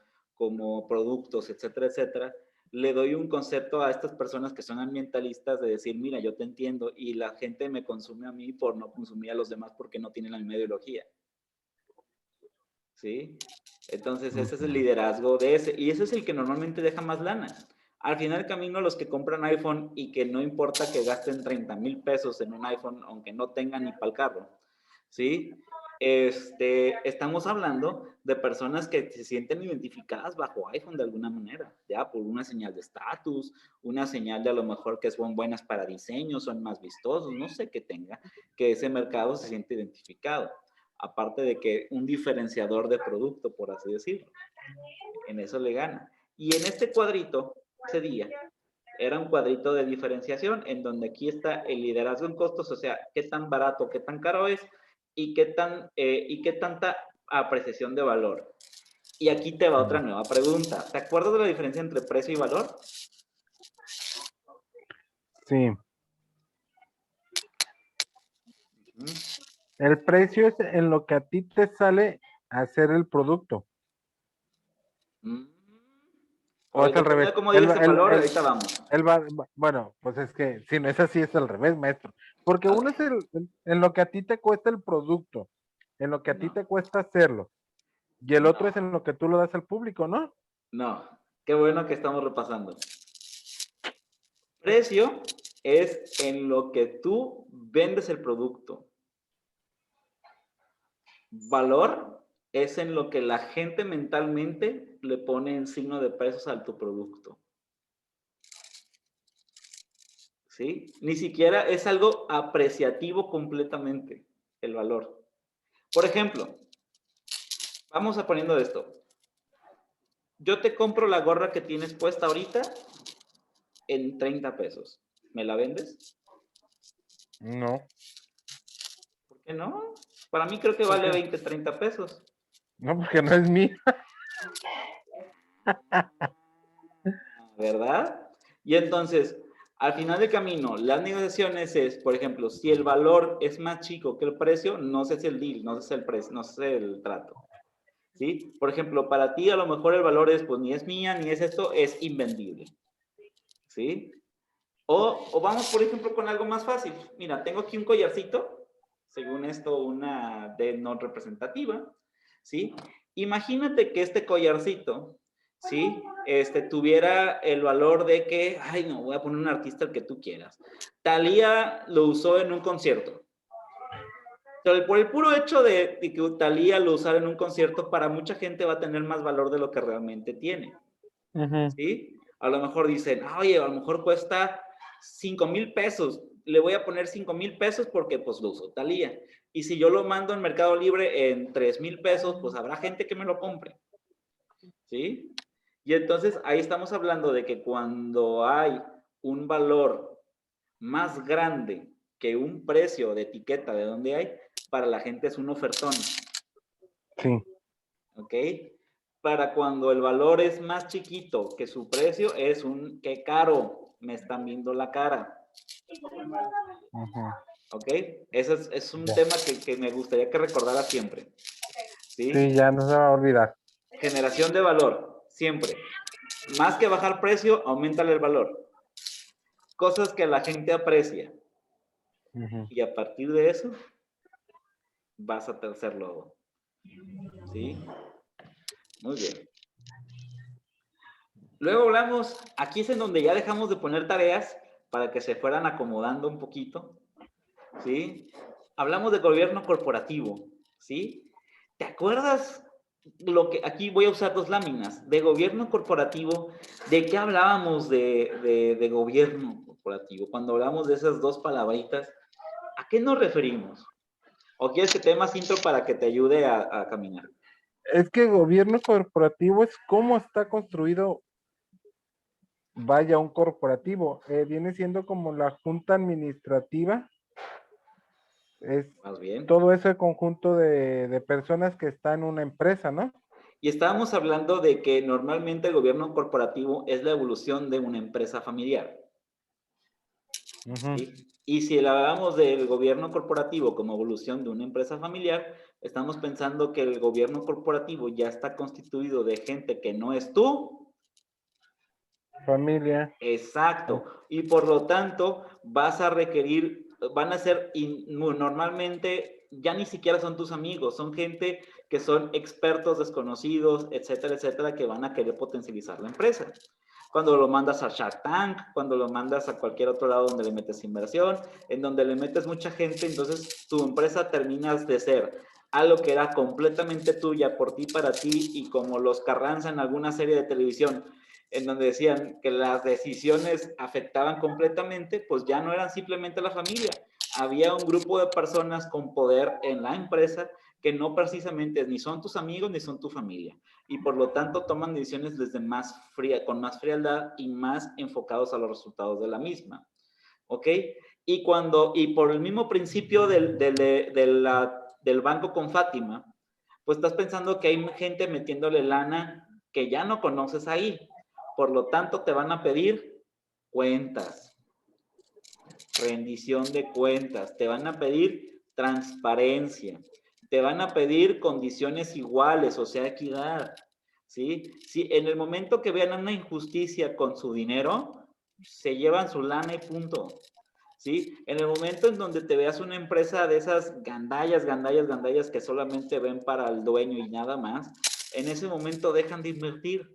productos, etcétera, etcétera, le doy un concepto a estas personas que son ambientalistas de decir, mira, yo te entiendo y la gente me consume a mí por no consumir a los demás porque no tienen la misma ideología? ¿Sí? Entonces ese es el liderazgo de ese y ese es el que normalmente deja más lana. Al final del camino, los que compran iPhone y que no importa que gasten 30,000 pesos en un iPhone, aunque no tengan ni para el carro, ¿sí? Estamos hablando de personas que se sienten identificadas bajo iPhone de alguna manera, ya por una señal de estatus, una señal de a lo mejor que son buenas para diseño, son más vistosos, no sé qué tenga, que ese mercado se siente identificado. Aparte de que un diferenciador de producto, por así decirlo, en eso le gana. Y en este cuadrito, ese día, era un cuadrito de diferenciación en donde aquí está el liderazgo en costos, o sea, qué tan barato, qué tan caro es y qué tanta apreciación de valor. Y aquí te va otra nueva pregunta. ¿Te acuerdas de la diferencia entre precio y valor? Sí. El precio es en lo que a ti te sale hacer el producto. O es al Depende revés. de cómo digas el valor, ahorita vamos. Bueno, pues es que si no es así, es al revés, maestro. Porque Okay. uno es en lo que a ti te cuesta el producto, en lo que a ti No, te cuesta hacerlo. Y el otro es no, en lo que tú lo das al público, ¿no? no. Qué bueno que estamos repasando. Precio es en lo que tú vendes el producto. Valor es en lo que la gente mentalmente le pone en signo de pesos a tu producto. ¿Sí? Ni siquiera es algo apreciativo completamente, el valor. Por ejemplo, vamos a poniendo esto. Yo te compro la gorra que tienes puesta ahorita en 30 pesos. ¿Me la vendes? No. ¿Por qué no? Para mí creo que ¿Por vale qué? 20, 30 pesos. No, porque no es mío. ¿Verdad? Y entonces, al final del camino, las negociaciones es, por ejemplo, si el valor es más chico que el precio, no se hace el deal, no se hace el precio, no se hace el trato. ¿Sí? Por ejemplo, para ti a lo mejor el valor es, pues ni es mía, ni es esto, es invendible. ¿Sí? O vamos, por ejemplo, con algo más fácil. Mira, tengo aquí un collarcito, según esto, una D no representativa, ¿sí? Imagínate que este collarcito, ¿sí? Tuviera el valor de que, ay, no, voy a poner un artista el que tú quieras. Thalía lo usó en un concierto. Pero por el puro hecho de que Thalía lo usara en un concierto, para mucha gente va a tener más valor de lo que realmente tiene. ¿Sí? A lo mejor dicen, oye, a lo mejor cuesta 5,000 pesos, le voy a poner 5,000 pesos porque pues lo uso Thalía. Y si yo lo mando en Mercado Libre en 3,000 pesos, pues habrá gente que me lo compre. ¿Sí? Y entonces ahí estamos hablando de que cuando hay un valor más grande que un precio de etiqueta de donde hay, para la gente es un ofertón. Sí. ¿Ok? Para cuando el valor es más chiquito que su precio, es un qué caro, me están viendo la cara. ¿Ok? Ese es un tema que me gustaría que recordara siempre. ¿Sí? Sí, ya no se va a olvidar. Generación de valor, siempre. Más que bajar precio, aumentale el valor. Cosas que la gente aprecia. Y a partir de eso, vas a tercer logo. ¿Sí? Muy bien. Luego hablamos, aquí es en donde ya dejamos de poner tareas para que se fueran acomodando un poquito, ¿sí? Hablamos de gobierno corporativo, ¿sí? ¿Te acuerdas lo que, aquí voy a usar dos láminas, de gobierno corporativo, de qué hablábamos de gobierno corporativo? Cuando hablamos de esas dos palabritas, ¿a qué nos referimos? ¿O quieres que te dé más intro para que te ayude a caminar? Es que gobierno corporativo es cómo está construido, vaya, un corporativo. Viene siendo como la junta administrativa, es Más bien. todo ese conjunto de personas que está en una empresa, ¿no? Y estábamos hablando de que normalmente el gobierno corporativo es la evolución de una empresa familiar. Ujú. ¿Sí? Y si hablamos del gobierno corporativo como evolución de una empresa familiar, estamos pensando que el gobierno corporativo ya está constituido de gente que no es tú. Familia. Exacto. Y por lo tanto, vas a requerir, van a ser, normalmente ya ni siquiera son tus amigos, son gente que son expertos desconocidos, etcétera, etcétera, que van a querer potencializar la empresa. Cuando lo mandas a Shark Tank, cuando lo mandas a cualquier otro lado donde le metes inversión, en donde le metes mucha gente, entonces tu empresa terminas de ser algo que era completamente tuya, por ti, para ti, y como los Carranza en alguna serie de televisión, en donde decían que las decisiones afectaban completamente, pues ya no eran simplemente la familia. Había un grupo de personas con poder en la empresa que no precisamente ni son tus amigos ni son tu familia. Y por lo tanto toman decisiones desde más fría, con más frialdad y más enfocados a los resultados de la misma. ¿Ok? Y por el mismo principio del banco con Fátima, pues estás pensando que hay gente metiéndole lana que ya no conoces ahí. Por lo tanto, te van a pedir cuentas, rendición de cuentas, te van a pedir transparencia, te van a pedir condiciones iguales, o sea, equidad. ¿Sí? Si en el momento que vean una injusticia con su dinero, se llevan su lana y punto. ¿Sí? En el momento en donde te veas una empresa de esas gandallas que solamente ven para el dueño y nada más, en ese momento dejan de invertir.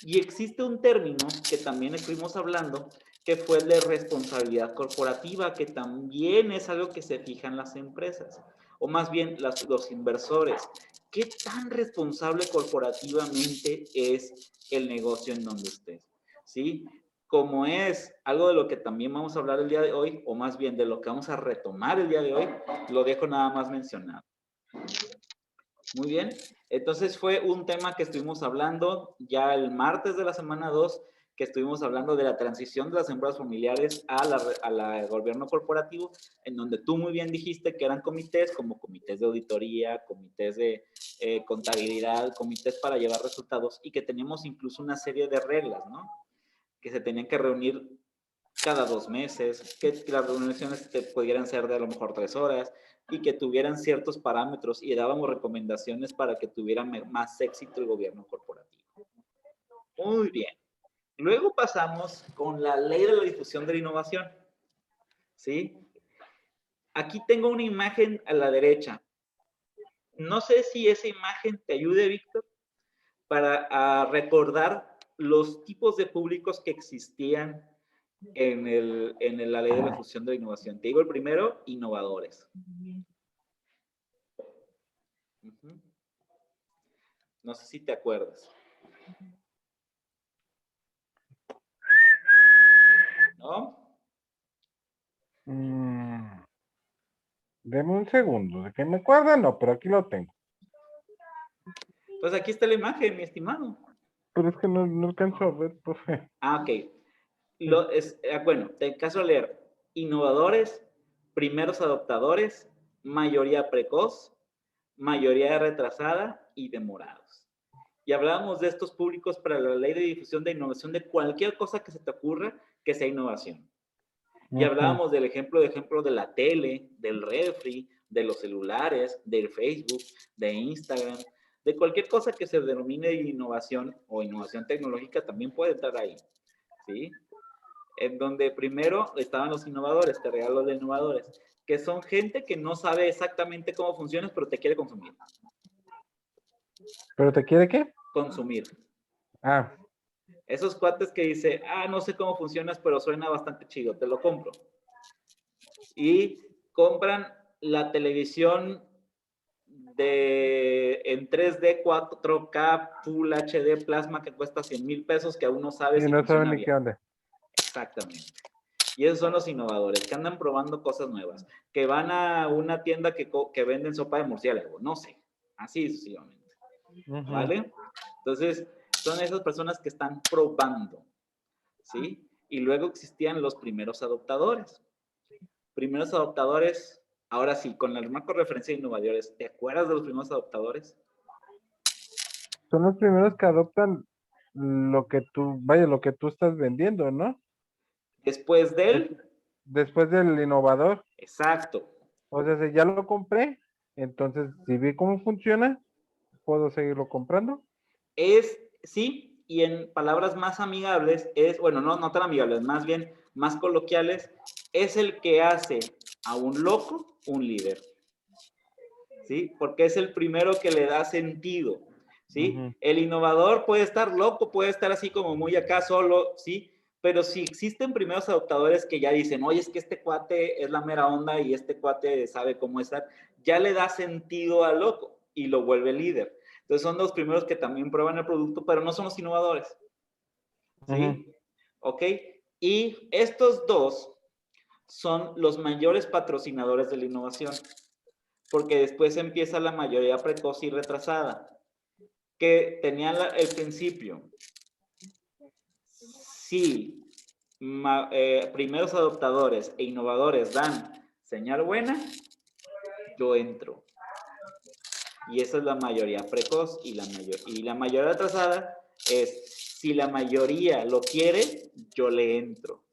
Y existe un término que también estuvimos hablando, que fue el de responsabilidad corporativa, que también es algo que se fijan las empresas, o más bien los inversores. ¿Qué tan responsable corporativamente es el negocio en donde estés? ¿Sí? Como es algo de lo que también vamos a hablar el día de hoy, o más bien de lo que vamos a retomar el día de hoy, lo dejo nada más mencionado. Muy bien, entonces fue un tema que estuvimos hablando ya el martes de la semana 2, que estuvimos hablando de la transición de las empresas familiares a la gobierno corporativo, en donde tú muy bien dijiste que eran comités, como comités de auditoría, comités de contabilidad, comités para llevar resultados, y que teníamos incluso una serie de reglas, ¿no? Que se tenían que reunir cada 2 meses, que las reuniones pudieran ser de a lo mejor 3 horas y que tuvieran ciertos parámetros y dábamos recomendaciones para que tuviera más éxito el gobierno corporativo. Muy bien. Luego pasamos con la ley de la difusión de la innovación. ¿Sí? Aquí tengo una imagen a la derecha. No sé si esa imagen te ayude, Víctor, para recordar los tipos de públicos que existían en la ley de la fusión de la innovación. Te digo el primero, innovadores. No sé si te acuerdas. ¿No? Deme un segundo, de que me acuerda, no, pero aquí lo tengo. Pues aquí está la imagen, mi estimado. Pero es que no alcanzo a ver, profe. Ok. Bueno, te caso a leer. Innovadores, primeros adoptadores, mayoría precoz, mayoría retrasada y demorados. Y hablábamos de estos públicos para la ley de difusión de innovación de cualquier cosa que se te ocurra que sea innovación. Y hablábamos del ejemplo de la tele, del refri, de los celulares, del Facebook, de Instagram, de cualquier cosa que se denomine innovación o innovación tecnológica también puede estar ahí, ¿sí? En donde primero estaban los innovadores, te regalo de innovadores, que son gente que no sabe exactamente cómo funciona, pero te quiere consumir. ¿Pero te quiere qué? Consumir. Ah. Esos cuates que dice, no sé cómo funcionas, pero suena bastante chido, te lo compro. Y compran la televisión en 3D, 4K, Full HD, plasma que cuesta 100,000 pesos que aún no sabes Y si no saben funciona ni qué bien. onda. Exactamente. Y esos son los innovadores, que andan probando cosas nuevas, que van a una tienda que venden sopa de murciélago, no sé, así sucesivamente. ¿vale? Entonces, son esas personas que están probando, ¿sí? Y luego existían los primeros adoptadores. Primeros adoptadores, ahora sí, con el marco de referencia de innovadores, ¿te acuerdas de los primeros adoptadores? Son los primeros que adoptan lo que tú, vaya, lo que tú estás vendiendo, ¿no? Después de Des- él, después del innovador. exacto. O sea, si ya lo compré, entonces si vi cómo funciona, puedo seguirlo comprando. Es, sí, y en palabras más amigables, es, bueno, no tan amigables, más bien más coloquiales, es el que hace a un loco un líder, ¿sí? Porque es el primero que le da sentido, ¿sí? Ujú. El innovador puede estar loco, puede estar así como muy acá solo, ¿sí? Pero si existen primeros adoptadores que ya dicen, oye, es que este cuate es la mera onda y este cuate sabe cómo estar, ya le da sentido al loco y lo vuelve líder. Entonces son los primeros que también prueban el producto, pero no son los innovadores, Ujú. ¿sí? ¿Ok? Y estos dos son los mayores patrocinadores de la innovación, porque después empieza la mayoría precoz y retrasada, que tenían el principio. Si primeros adoptadores e innovadores dan señal buena, yo entro. Y esa es la mayoría precoz y la mayoría retrasada es si la mayoría lo quiere, yo le entro.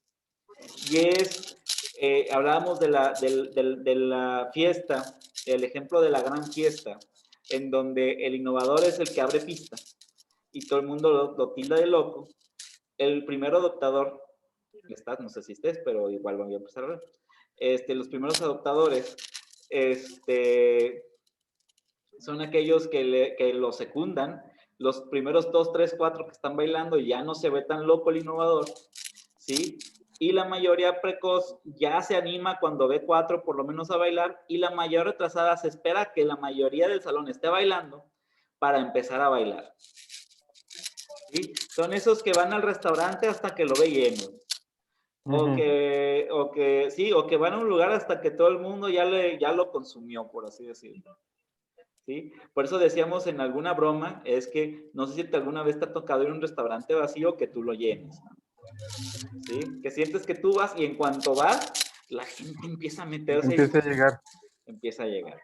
Y es, hablábamos de la fiesta, el ejemplo de la gran fiesta, en donde el innovador es el que abre pista y todo el mundo lo tilda de loco. El primer adoptador, no sé si estés, pero igual voy a empezar a ver. Los primeros adoptadores son aquellos que lo secundan, los primeros 2, 3, 4 que están bailando y ya no se ve tan loco el innovador, ¿sí? Y la mayoría precoz ya se anima cuando ve 4 por lo menos a bailar y la mayor retrasada se espera que la mayoría del salón esté bailando para empezar a bailar. ¿Sí? Son esos que van al restaurante hasta que lo ve lleno. Ujú. Sí, o que van a un lugar hasta que todo el mundo ya lo consumió, por así decirlo. ¿Sí? Por eso decíamos en alguna broma, es que no sé si alguna vez te ha tocado ir a un restaurante vacío que tú lo llenes. ¿Sí? Que sientes que tú vas y en cuanto vas, la gente empieza a meterse y Empieza a llegar. empieza a llegar.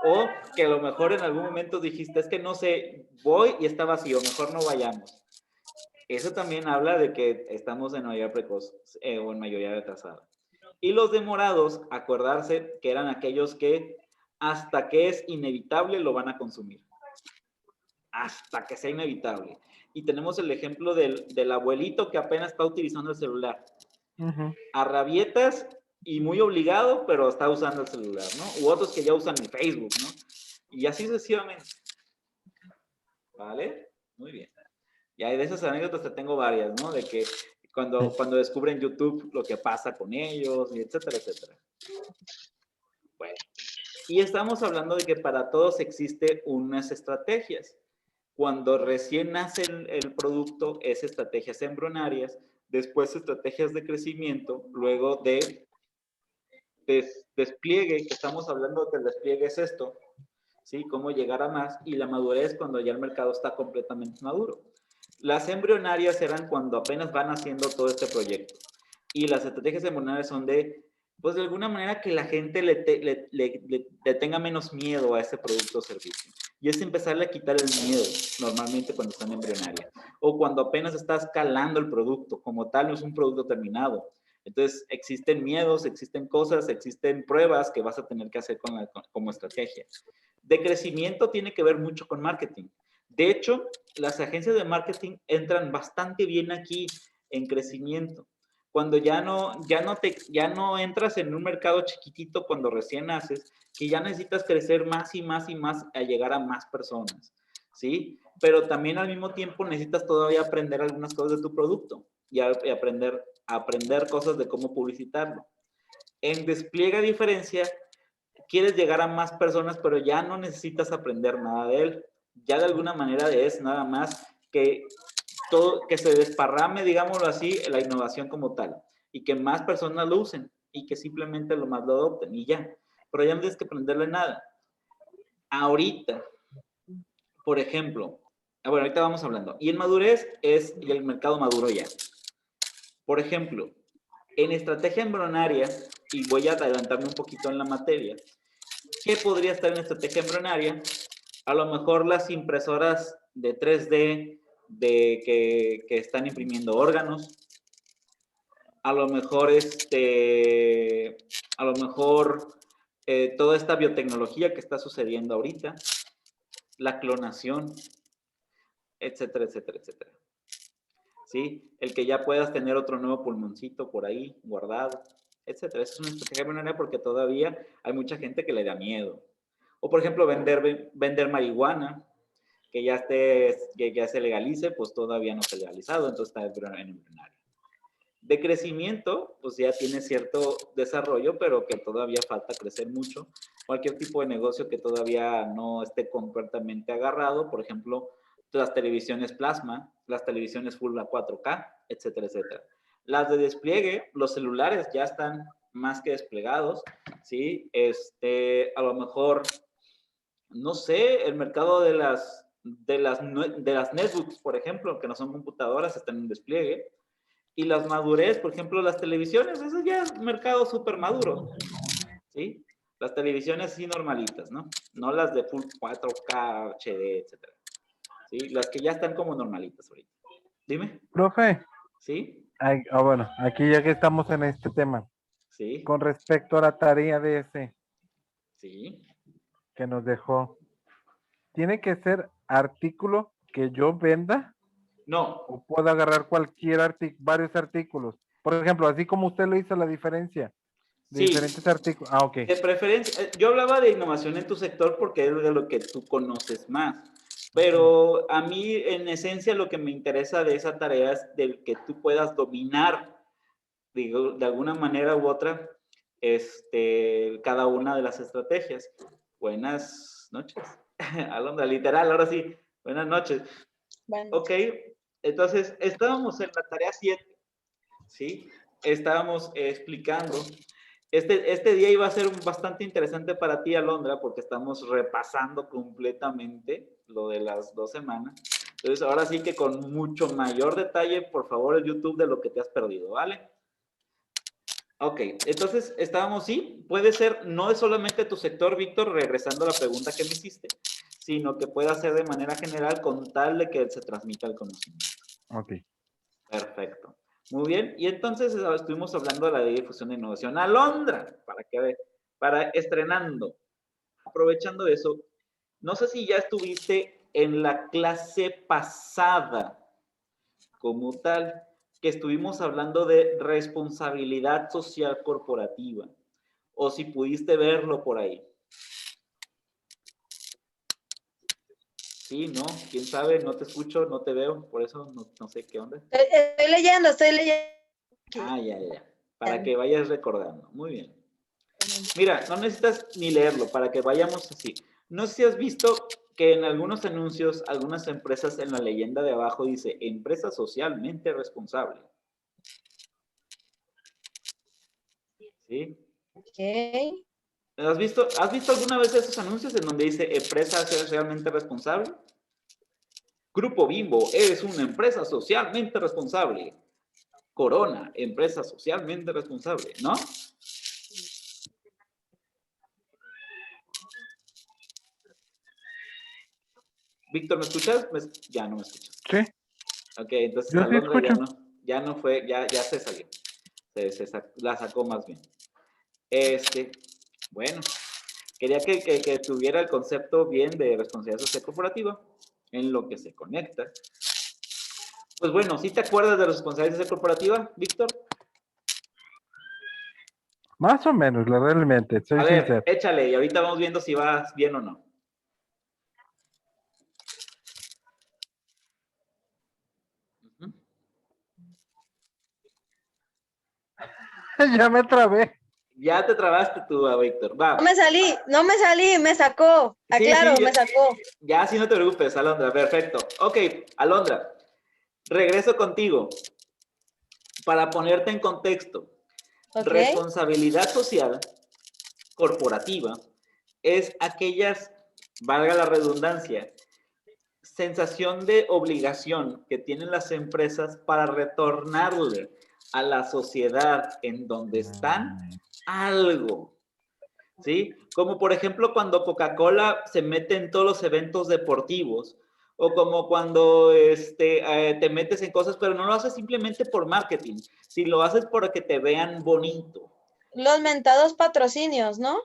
O que a lo mejor en algún momento dijiste, es que no sé, voy y está vacío, mejor no vayamos. Eso también habla de que estamos en mayoría precoz o en mayoría retrasada. Y los demorados, acordarse que eran aquellos que hasta que es inevitable lo van a consumir. Hasta que sea inevitable. Y tenemos el ejemplo del abuelito que apenas está utilizando el celular. Ujú. A rabietas y muy obligado, pero está usando el celular, ¿no? U otros que ya usan el Facebook, ¿no? Y así sucesivamente. ¿Vale? Muy bien. Y de esas anécdotas te tengo varias, ¿no? De que cuando descubren YouTube lo que pasa con ellos, y etcétera, etcétera. Bueno, y estamos hablando de que para todos existe unas estrategias. Cuando recién nace el producto, es estrategias embrionarias, después estrategias de crecimiento, luego de despliegue, que estamos hablando de que el despliegue es esto, ¿sí? Cómo llegar a más, y la madurez cuando ya el mercado está completamente maduro. Las embrionarias eran cuando apenas van haciendo todo este proyecto. Y las estrategias embrionarias son de, pues de alguna manera que la gente le tenga menos miedo a ese producto o servicio. Y es empezarle a quitar el miedo, normalmente cuando están embrionarias. O cuando apenas está escalando el producto, como tal no es un producto terminado. Entonces existen miedos, existen cosas, existen pruebas que vas a tener que hacer como estrategia. De crecimiento tiene que ver mucho con marketing. De hecho, las agencias de marketing entran bastante bien aquí en crecimiento. Cuando ya no entras en un mercado chiquitito cuando recién naces, que ya necesitas crecer más y más y más a llegar a más personas, ¿sí? Pero también al mismo tiempo necesitas todavía aprender algunas cosas de tu producto y aprender cosas de cómo publicitarlo. En despliegue a diferencia, quieres llegar a más personas, pero ya no necesitas aprender nada de él. Ya de alguna manera es nada más que todo, que se desparrame, digámoslo así, la innovación como tal y que más personas lo usen y que simplemente lo más lo adopten y ya. Pero ya no tienes que aprenderle nada. Ahorita, Por ejemplo, bueno, ahorita vamos hablando. Y en madurez es el mercado maduro ya. Por ejemplo, en estrategia embrionaria, y voy a adelantarme un poquito en la materia, ¿qué podría estar en estrategia embrionaria? A lo mejor las impresoras de 3D que están imprimiendo órganos, a lo mejor toda esta biotecnología que está sucediendo ahorita, la clonación, etcétera, etcétera, etcétera. ¿Sí? El que ya puedas tener otro nuevo pulmoncito por ahí guardado, etcétera. Eso es una estrategia embrionaria porque todavía hay mucha gente que le da miedo. O, por ejemplo, vender marihuana, que ya se legalice, pues todavía no se ha legalizado, entonces está en embrionario. De crecimiento, pues ya tiene cierto desarrollo, pero que todavía falta crecer mucho. Cualquier tipo de negocio que todavía no esté completamente agarrado, por ejemplo, las televisiones plasma, las televisiones full a 4K, etcétera, etcétera. Las de despliegue, los celulares ya están más que desplegados, ¿sí? A lo mejor, no sé, el mercado de las netbooks, por ejemplo, que no son computadoras, están en despliegue. Y las madurez, por ejemplo, las televisiones, eso ya es mercado súper maduro, ¿sí? Las televisiones sí normalitas, ¿no? No las de full 4K, HD, etcétera. ¿Sí? Las que ya están como normalitas ahorita. Dime. Profe, ¿Sí? bueno, aquí ya que estamos en este tema, ¿Sí? con respecto a la tarea de ese ¿Sí? que nos dejó, ¿tiene que ser artículo que yo venda No. o puedo agarrar varios artículos? Por ejemplo, así como usted lo hizo la diferencia de Sí. diferentes artículos. Ah, ok. De preferencia, yo hablaba de innovación en tu sector porque es de lo que tú conoces más. Pero a mí, en esencia, lo que me interesa de esa tarea es del que tú puedas dominar, digo, de alguna manera u otra, cada una de las estrategias. Buenas noches. Alondra, literal, ahora sí. Buenas noches. Bueno. Ok, entonces estábamos en la tarea 7, ¿sí? Estábamos explicando. Este día iba a ser bastante interesante para ti, Alondra, porque estamos repasando completamente lo de las 2 semanas. Entonces, ahora sí que con mucho mayor detalle, por favor, el YouTube de lo que te has perdido, ¿vale? Ok, entonces estábamos, sí, puede ser, no es solamente tu sector, Víctor, regresando a la pregunta que me hiciste, sino que puede ser de manera general con tal de que se transmita el conocimiento. Ok. Perfecto. Muy bien, y entonces estuvimos hablando de la ley de difusión de innovación. Alondra, para estrenando, aprovechando eso, no sé si ya estuviste en la clase pasada como tal, que estuvimos hablando de responsabilidad social corporativa, o si pudiste verlo por ahí. Sí, no, quién sabe, no te escucho, no te veo, por eso no sé qué onda. Estoy leyendo. Ah, ya. Para que vayas recordando. Muy bien. Mira, no necesitas ni leerlo para que vayamos así. No sé si has visto que en algunos anuncios, algunas empresas en la leyenda de abajo dice empresa socialmente responsable. ¿Sí? Ok. ¿Has visto alguna vez esos anuncios en donde dice empresa socialmente responsable? Grupo Bimbo es una empresa socialmente responsable. Corona, empresa socialmente responsable, ¿no? Víctor, ¿me escuchas? Ya no me escuchas. Sí. Ok, entonces Yo sí Alondra escucho. ya no fue, ya se salió. La sacó más bien. Bueno, quería que tuviera el concepto bien de responsabilidad social corporativa en lo que se conecta. Pues bueno, ¿sí te acuerdas de la responsabilidad social corporativa, Víctor? Más o menos, realmente, soy A ver, sincero. échale y ahorita vamos viendo si vas bien o no. Uh-huh. Ya me trabé. Ya te trabaste tú, Víctor. Va. No me salí, me sacó. Sí, Aclaro, sí, me sacó. ya sí, no te preocupes, Alondra, perfecto. Ok, Alondra, regreso contigo para ponerte en contexto. Ok. Responsabilidad social corporativa es aquellas, valga la redundancia, sensación de obligación que tienen las empresas para retornarle a la sociedad en donde están algo, ¿sí? Como por ejemplo cuando Coca-Cola se mete en todos los eventos deportivos, o como cuando te metes en cosas, pero no lo haces simplemente por marketing, si lo haces porque te vean bonito. Los mentados patrocinios, ¿no?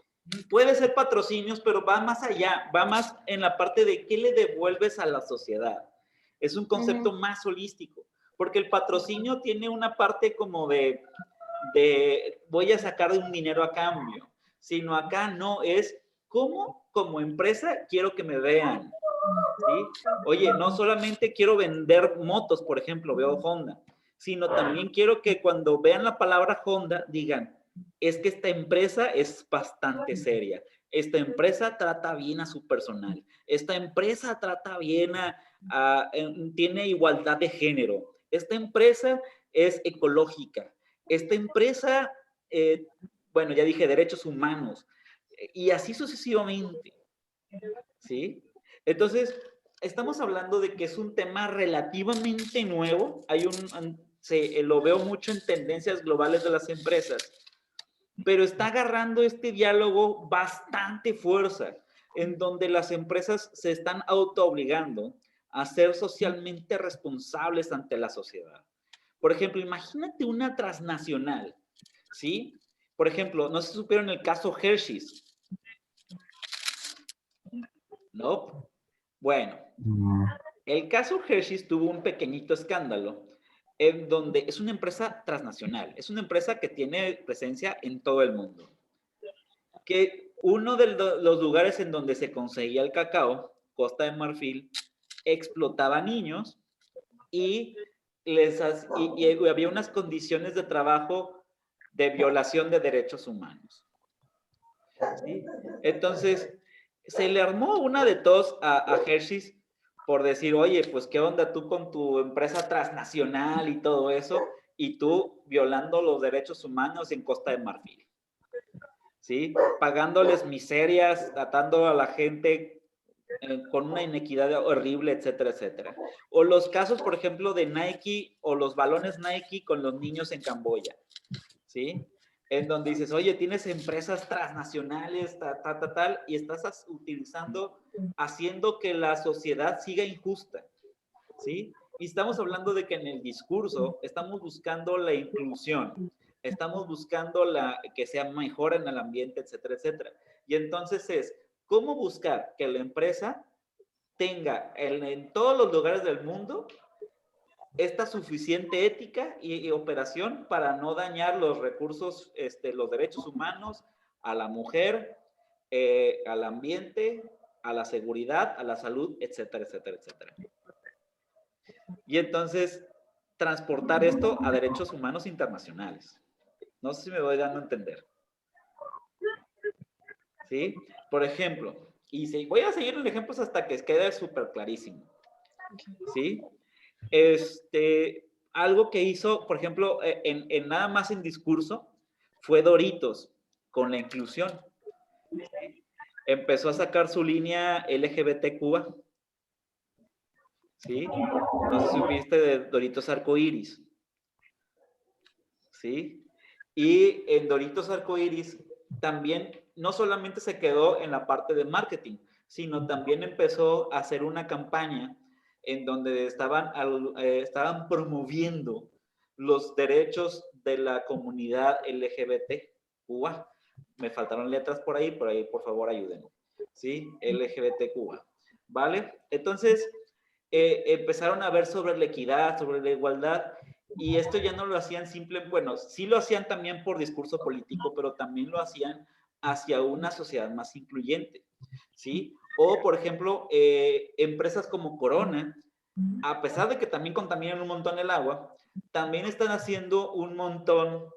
Puede ser patrocinios, pero va más allá, va más en la parte de qué le devuelves a la sociedad. Es un concepto más holístico, porque el patrocinio tiene una parte como de voy a sacar un dinero a cambio, sino acá no, es cómo como empresa quiero que me vean, ¿sí? Oye, no solamente quiero vender motos, por ejemplo, veo Honda, sino también quiero que cuando vean la palabra Honda digan, es que esta empresa es bastante seria, esta empresa trata bien a su personal, esta empresa trata bien tiene igualdad de género, esta empresa es ecológica, esta empresa, bueno, ya dije, derechos humanos, y así sucesivamente, ¿sí? Entonces, estamos hablando de que es un tema relativamente nuevo, lo veo mucho en tendencias globales de las empresas, pero está agarrando este diálogo bastante fuerza, en donde las empresas se están autoobligando a ser socialmente responsables ante la sociedad. Por ejemplo, imagínate una transnacional, ¿sí? Por ejemplo, no sé si supieron el caso Hershey's. ¿No? Bueno, el caso Hershey's tuvo un pequeño escándalo en donde es una empresa transnacional, es una empresa que tiene presencia en todo el mundo. Que uno de los lugares en donde se conseguía el cacao, Costa de Marfil, explotaba niños y había unas condiciones de trabajo de violación de derechos humanos. ¿Sí? Entonces, se le armó una de tos a Hershey's por decir, oye, pues qué onda tú con tu empresa transnacional y todo eso, y tú violando los derechos humanos en Costa de Marfil, ¿sí? Pagándoles miserias, tratando a la gente con una inequidad horrible, etcétera, etcétera. O los casos, por ejemplo, de Nike o los balones Nike con los niños en Camboya, ¿sí? En donde dices, oye, tienes empresas transnacionales, tal, y estás utilizando, haciendo que la sociedad siga injusta, ¿sí? Y estamos hablando de que en el discurso estamos buscando la inclusión, estamos buscando que sea mejor en el ambiente, etcétera, etcétera. Y entonces es, ¿cómo buscar que la empresa tenga en todos los lugares del mundo esta suficiente ética y operación para no dañar los recursos, los derechos humanos, a la mujer, al ambiente, a la seguridad, a la salud, etcétera, etcétera, etcétera? Y entonces, transportar esto a derechos humanos internacionales. No sé si me voy dando a entender. ¿Sí? Por ejemplo, y voy a seguir en ejemplos hasta que quede súper clarísimo. ¿Sí? Algo que hizo, por ejemplo, en nada más en discurso, fue Doritos con la inclusión. ¿Sí? Empezó a sacar su línea LGBT Cuba. ¿Sí? No sé si supiste de Doritos Arcoiris. ¿Sí? Y en Doritos Arcoiris también no solamente se quedó en la parte de marketing, sino también empezó a hacer una campaña en donde estaban promoviendo los derechos de la comunidad LGBT. Cuba. Me faltaron letras por ahí por favor ayúdenme. ¿Sí? LGBT Cuba. ¿Vale? Entonces, empezaron a ver sobre la equidad, sobre la igualdad, y esto ya no lo hacían bueno, sí lo hacían también por discurso político, pero también lo hacían hacia una sociedad más incluyente, ¿sí? O, por ejemplo, empresas como Corona, a pesar de que también contaminan un montón el agua, también están haciendo un montón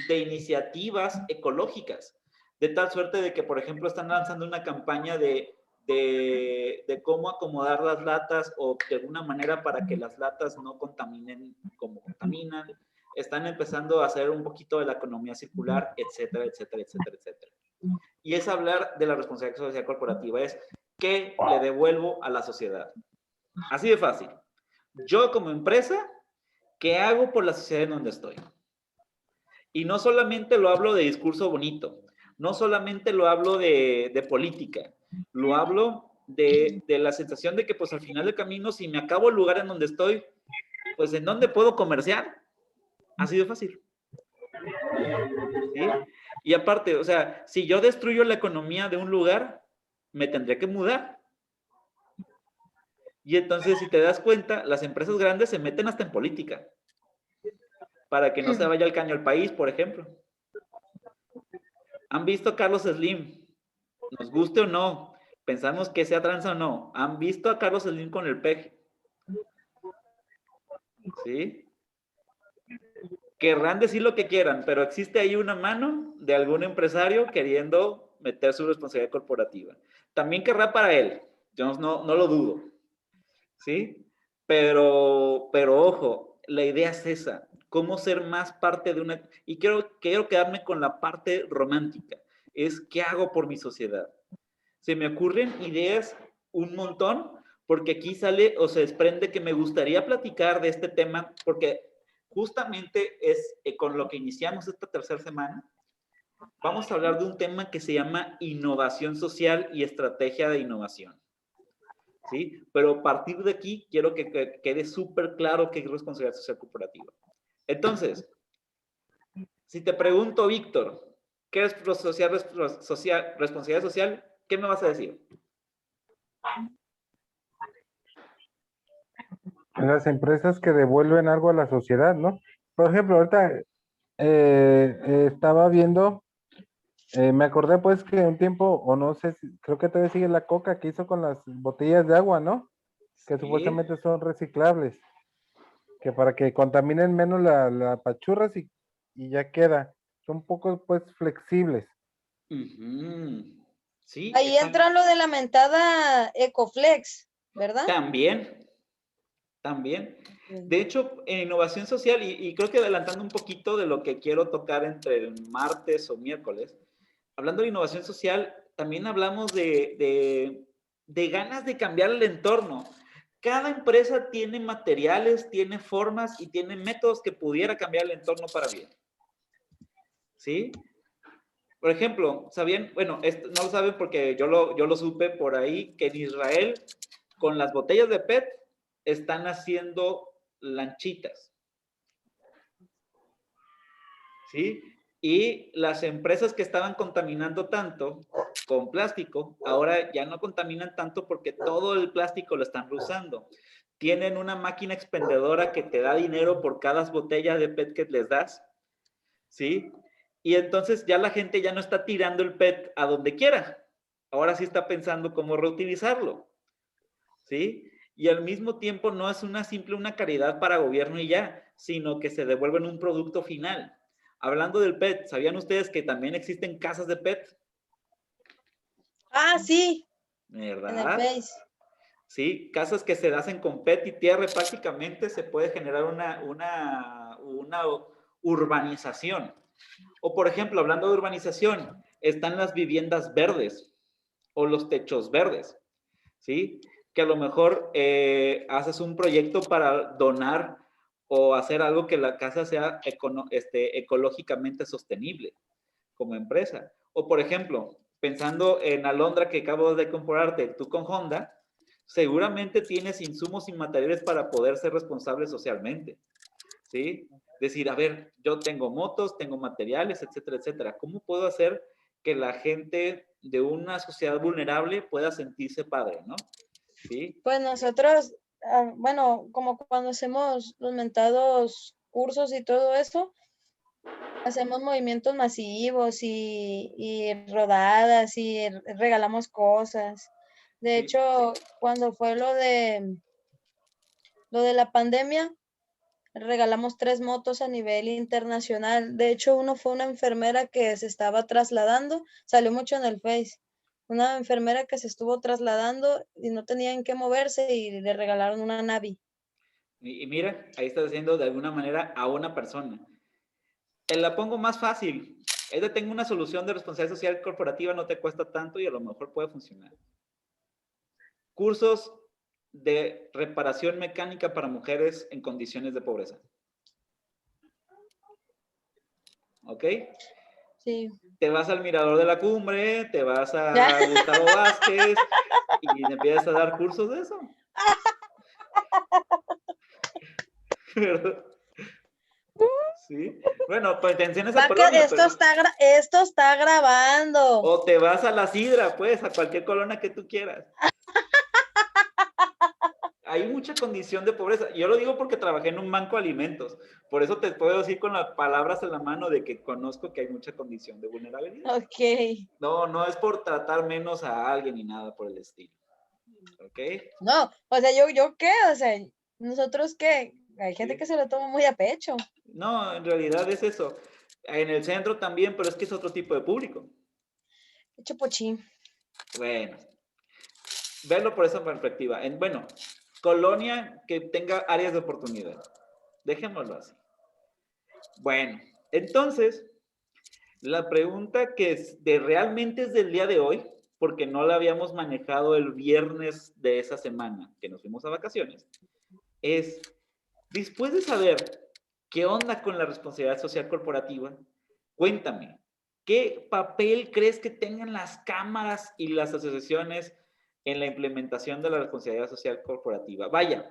de iniciativas ecológicas, de tal suerte de que, por ejemplo, están lanzando una campaña de cómo acomodar las latas o de alguna manera para que las latas no contaminen como contaminan. Están empezando a hacer un poquito de la economía circular, etcétera, etcétera, etcétera, etcétera. Y es hablar de la responsabilidad social corporativa, es qué le devuelvo a la sociedad. Así de fácil. Yo como empresa, ¿qué hago por la sociedad en donde estoy? Y no solamente lo hablo de discurso bonito, no solamente lo hablo de política, lo hablo de la sensación de que pues al final del camino, si me acabo el lugar en donde estoy, pues ¿en dónde puedo comerciar? Así de fácil. ¿Sí? Y aparte, o sea, si yo destruyo la economía de un lugar, me tendré que mudar. Y entonces, si te das cuenta, las empresas grandes se meten hasta en política, para que no se vaya al caño el país, por ejemplo. ¿Han visto a Carlos Slim? Nos guste o no, pensamos que sea tranza o no, ¿han visto a Carlos Slim con el peje? ¿Sí? Querrán decir lo que quieran, pero existe ahí una mano de algún empresario queriendo meter su responsabilidad corporativa. También querrá para él, yo no lo dudo, ¿sí? Pero ojo, la idea es esa, cómo ser más parte de una... Y quiero quedarme con la parte romántica, es ¿qué hago por mi sociedad? Se me ocurren ideas un montón, porque aquí sale o se desprende que me gustaría platicar de este tema, porque justamente es con lo que iniciamos esta tercera semana. Vamos a hablar de un tema que se llama innovación social y estrategia de innovación. ¿Sí? Pero a partir de aquí quiero que quede súper claro qué es responsabilidad social corporativa. Entonces, si te pregunto, Víctor, ¿qué es responsabilidad social? ¿Qué me vas a decir? Las empresas que devuelven algo a la sociedad, ¿no? Por ejemplo, ahorita estaba viendo, me acordé pues que un tiempo, o no sé, creo que todavía sigue la Coca que hizo con las botellas de agua, ¿no? Que Sí. supuestamente son reciclables, que para que contaminen menos la pachurras y ya queda. Son poco pues flexibles. Sí, Ahí exacto. entra lo de la mentada Ecoflex, ¿verdad? También, también. De hecho, en innovación social, y creo que adelantando un poquito de lo que quiero tocar entre el martes o miércoles, hablando de innovación social, también hablamos de ganas de cambiar el entorno. Cada empresa tiene materiales, tiene formas y tiene métodos que pudiera cambiar el entorno para bien. ¿Sí? Por ejemplo, ¿sabían? Bueno, esto no lo saben porque yo lo supe por ahí, que en Israel, con las botellas de PET, están haciendo lanchitas. ¿Sí? Y las empresas que estaban contaminando tanto con plástico, ahora ya no contaminan tanto porque todo el plástico lo están reusando. Tienen una máquina expendedora que te da dinero por cada botella de PET que les das, ¿sí? Y entonces ya la gente ya no está tirando el PET a donde quiera. Ahora sí está pensando cómo reutilizarlo, ¿sí? Y al mismo tiempo no es una caridad para gobierno y ya, sino que se devuelve en un producto final. Hablando del PET, ¿sabían ustedes que también existen casas de PET? Ah, sí, en el ¿Verdad? Face. Sí, casas que se hacen con PET y tierra, prácticamente se puede generar una urbanización. O por ejemplo, hablando de urbanización, están las viviendas verdes o los techos verdes, ¿sí? Que a lo mejor haces un proyecto para donar o hacer algo que la casa sea ecológicamente sostenible como empresa. O por ejemplo, pensando en Alondra que acabo de comprarte, tú con Honda, seguramente tienes insumos y materiales para poder ser responsable socialmente, ¿sí? Decir, a ver, yo tengo motos, tengo materiales, etcétera, etcétera. ¿Cómo puedo hacer que la gente de una sociedad vulnerable pueda sentirse padre, ¿no? ¿Sí? Pues nosotros, bueno, como cuando hacemos los mentados cursos y todo eso, hacemos movimientos masivos y rodadas y regalamos cosas. De Sí. hecho, cuando fue lo de la pandemia, regalamos 3 motos a nivel internacional. De hecho, uno fue una enfermera que se estaba trasladando, salió mucho en el Face. Una enfermera que se estuvo trasladando y no tenía en qué moverse y le regalaron una Navi. Y mira, ahí estás haciendo de alguna manera a una persona. Te la pongo más fácil. Es de tengo una solución de responsabilidad social corporativa, no te cuesta tanto y a lo mejor puede funcionar. Cursos de reparación mecánica para mujeres en condiciones de pobreza. ¿Ok? Sí. Te vas al Mirador de la Cumbre, te vas a Gustavo Vázquez y te empiezas a dar cursos de eso. ¿Sí? Bueno, pues te enseñas a colonia, Esto está grabando. o te vas a la Sidra, pues, a cualquier colonia que tú quieras. Hay mucha condición de pobreza. Yo lo digo porque trabajé en un banco de alimentos. Por eso te puedo decir con las palabras en la mano de que conozco que hay mucha condición de vulnerabilidad. Ok. No, no es por tratar menos a alguien ni nada por el estilo. ¿Ok? No, o sea, ¿yo qué? O sea, ¿nosotros qué? Hay gente que se lo toma muy a pecho. No, en realidad es eso. En el centro también, pero es que es otro tipo de público. Hecho pochín. Bueno, verlo por esa perspectiva. Bueno, colonia que tenga áreas de oportunidad. Dejémoslo así. Bueno, entonces, la pregunta que realmente es del día de hoy, porque no la habíamos manejado el viernes de esa semana que nos fuimos a vacaciones, es, después de saber qué onda con la responsabilidad social corporativa, cuéntame, ¿qué papel crees que tengan las cámaras y las asociaciones en la implementación de la responsabilidad social corporativa? Vaya,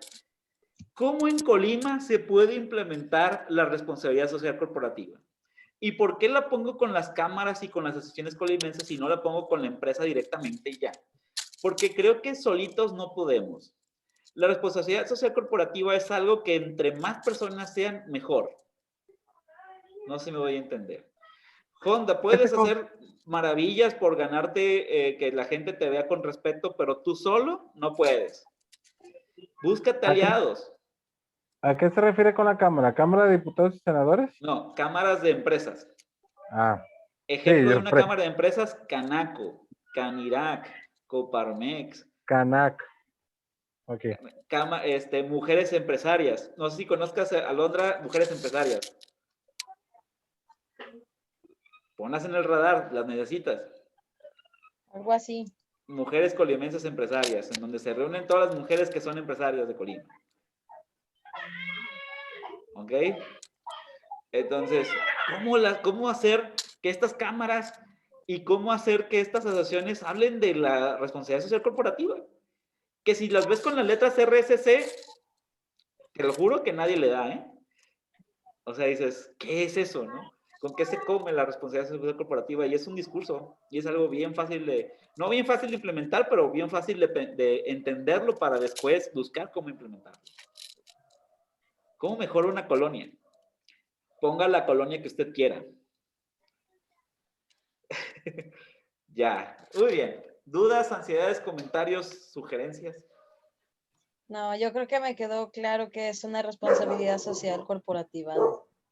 ¿cómo en Colima se puede implementar la responsabilidad social corporativa? ¿Y por qué la pongo con las cámaras y con las asociaciones colimenses y no la pongo con la empresa directamente y ya? Porque creo que solitos no podemos. La responsabilidad social corporativa es algo que entre más personas sean, mejor. No sé si me voy a entender. Honda, puedes hacer maravillas por ganarte que la gente te vea con respeto, pero tú solo no puedes. Búscate aliados. ¿A qué se refiere con la Cámara? ¿Cámara de Diputados y Senadores? No, cámaras de empresas. Ah, Ejemplo sí, de una cámara de empresas, Canaco, Canirac, Coparmex. Canac. Ok. Mujeres empresarias. No sé si conozcas a Alondra, mujeres empresarias. Ponlas en el radar, las necesitas. Algo así. Mujeres colimenses empresarias, en donde se reúnen todas las mujeres que son empresarias de Colima. ¿Ok? Entonces, ¿cómo hacer que estas cámaras y cómo hacer que estas asociaciones hablen de la responsabilidad social corporativa? Que si las ves con las letras RSC, te lo juro que nadie le da, ¿eh? O sea, dices, ¿qué es eso, no? ¿Con qué se come la responsabilidad social corporativa? Y es un discurso, y es algo bien fácil no bien fácil de implementar, pero bien fácil de entenderlo para después buscar cómo implementarlo. ¿Cómo mejora una colonia? Ponga la colonia que usted quiera. Ya, muy bien. ¿Dudas, ansiedades, comentarios, sugerencias? No, yo creo que me quedó claro que es una responsabilidad social corporativa.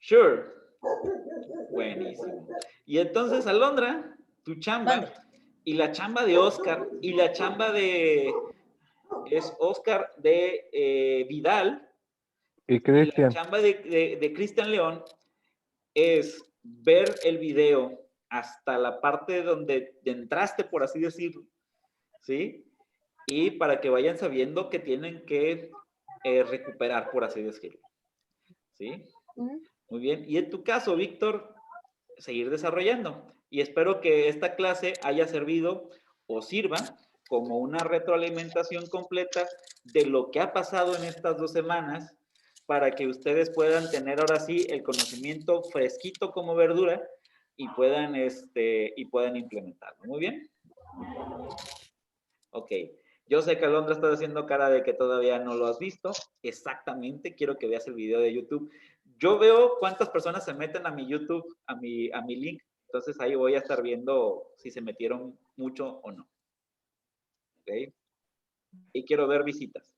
Sure. Buenísimo. Y entonces, Alondra, tu chamba, Mande. y la chamba de Oscar, y la chamba es Oscar de Vidal, Y y la Cristian. chamba de Cristian León es ver el video hasta la parte donde entraste, por así decirlo, ¿sí? Y para que vayan sabiendo que tienen que recuperar, por así decirlo, ¿sí? Muy bien. Y en tu caso, Víctor, seguir desarrollando. Y espero que esta clase haya servido o sirva como una retroalimentación completa de lo que ha pasado en estas 2 semanas para que ustedes puedan tener ahora sí el conocimiento fresquito como verdura y puedan implementarlo. Muy bien. Ok. Yo sé que Alondra está haciendo cara de que todavía no lo has visto. Exactamente, quiero que veas el video de YouTube. Yo veo cuántas personas se meten a mi YouTube, a mi link. Entonces ahí voy a estar viendo si se metieron mucho o no. ¿Ok? Y quiero ver visitas.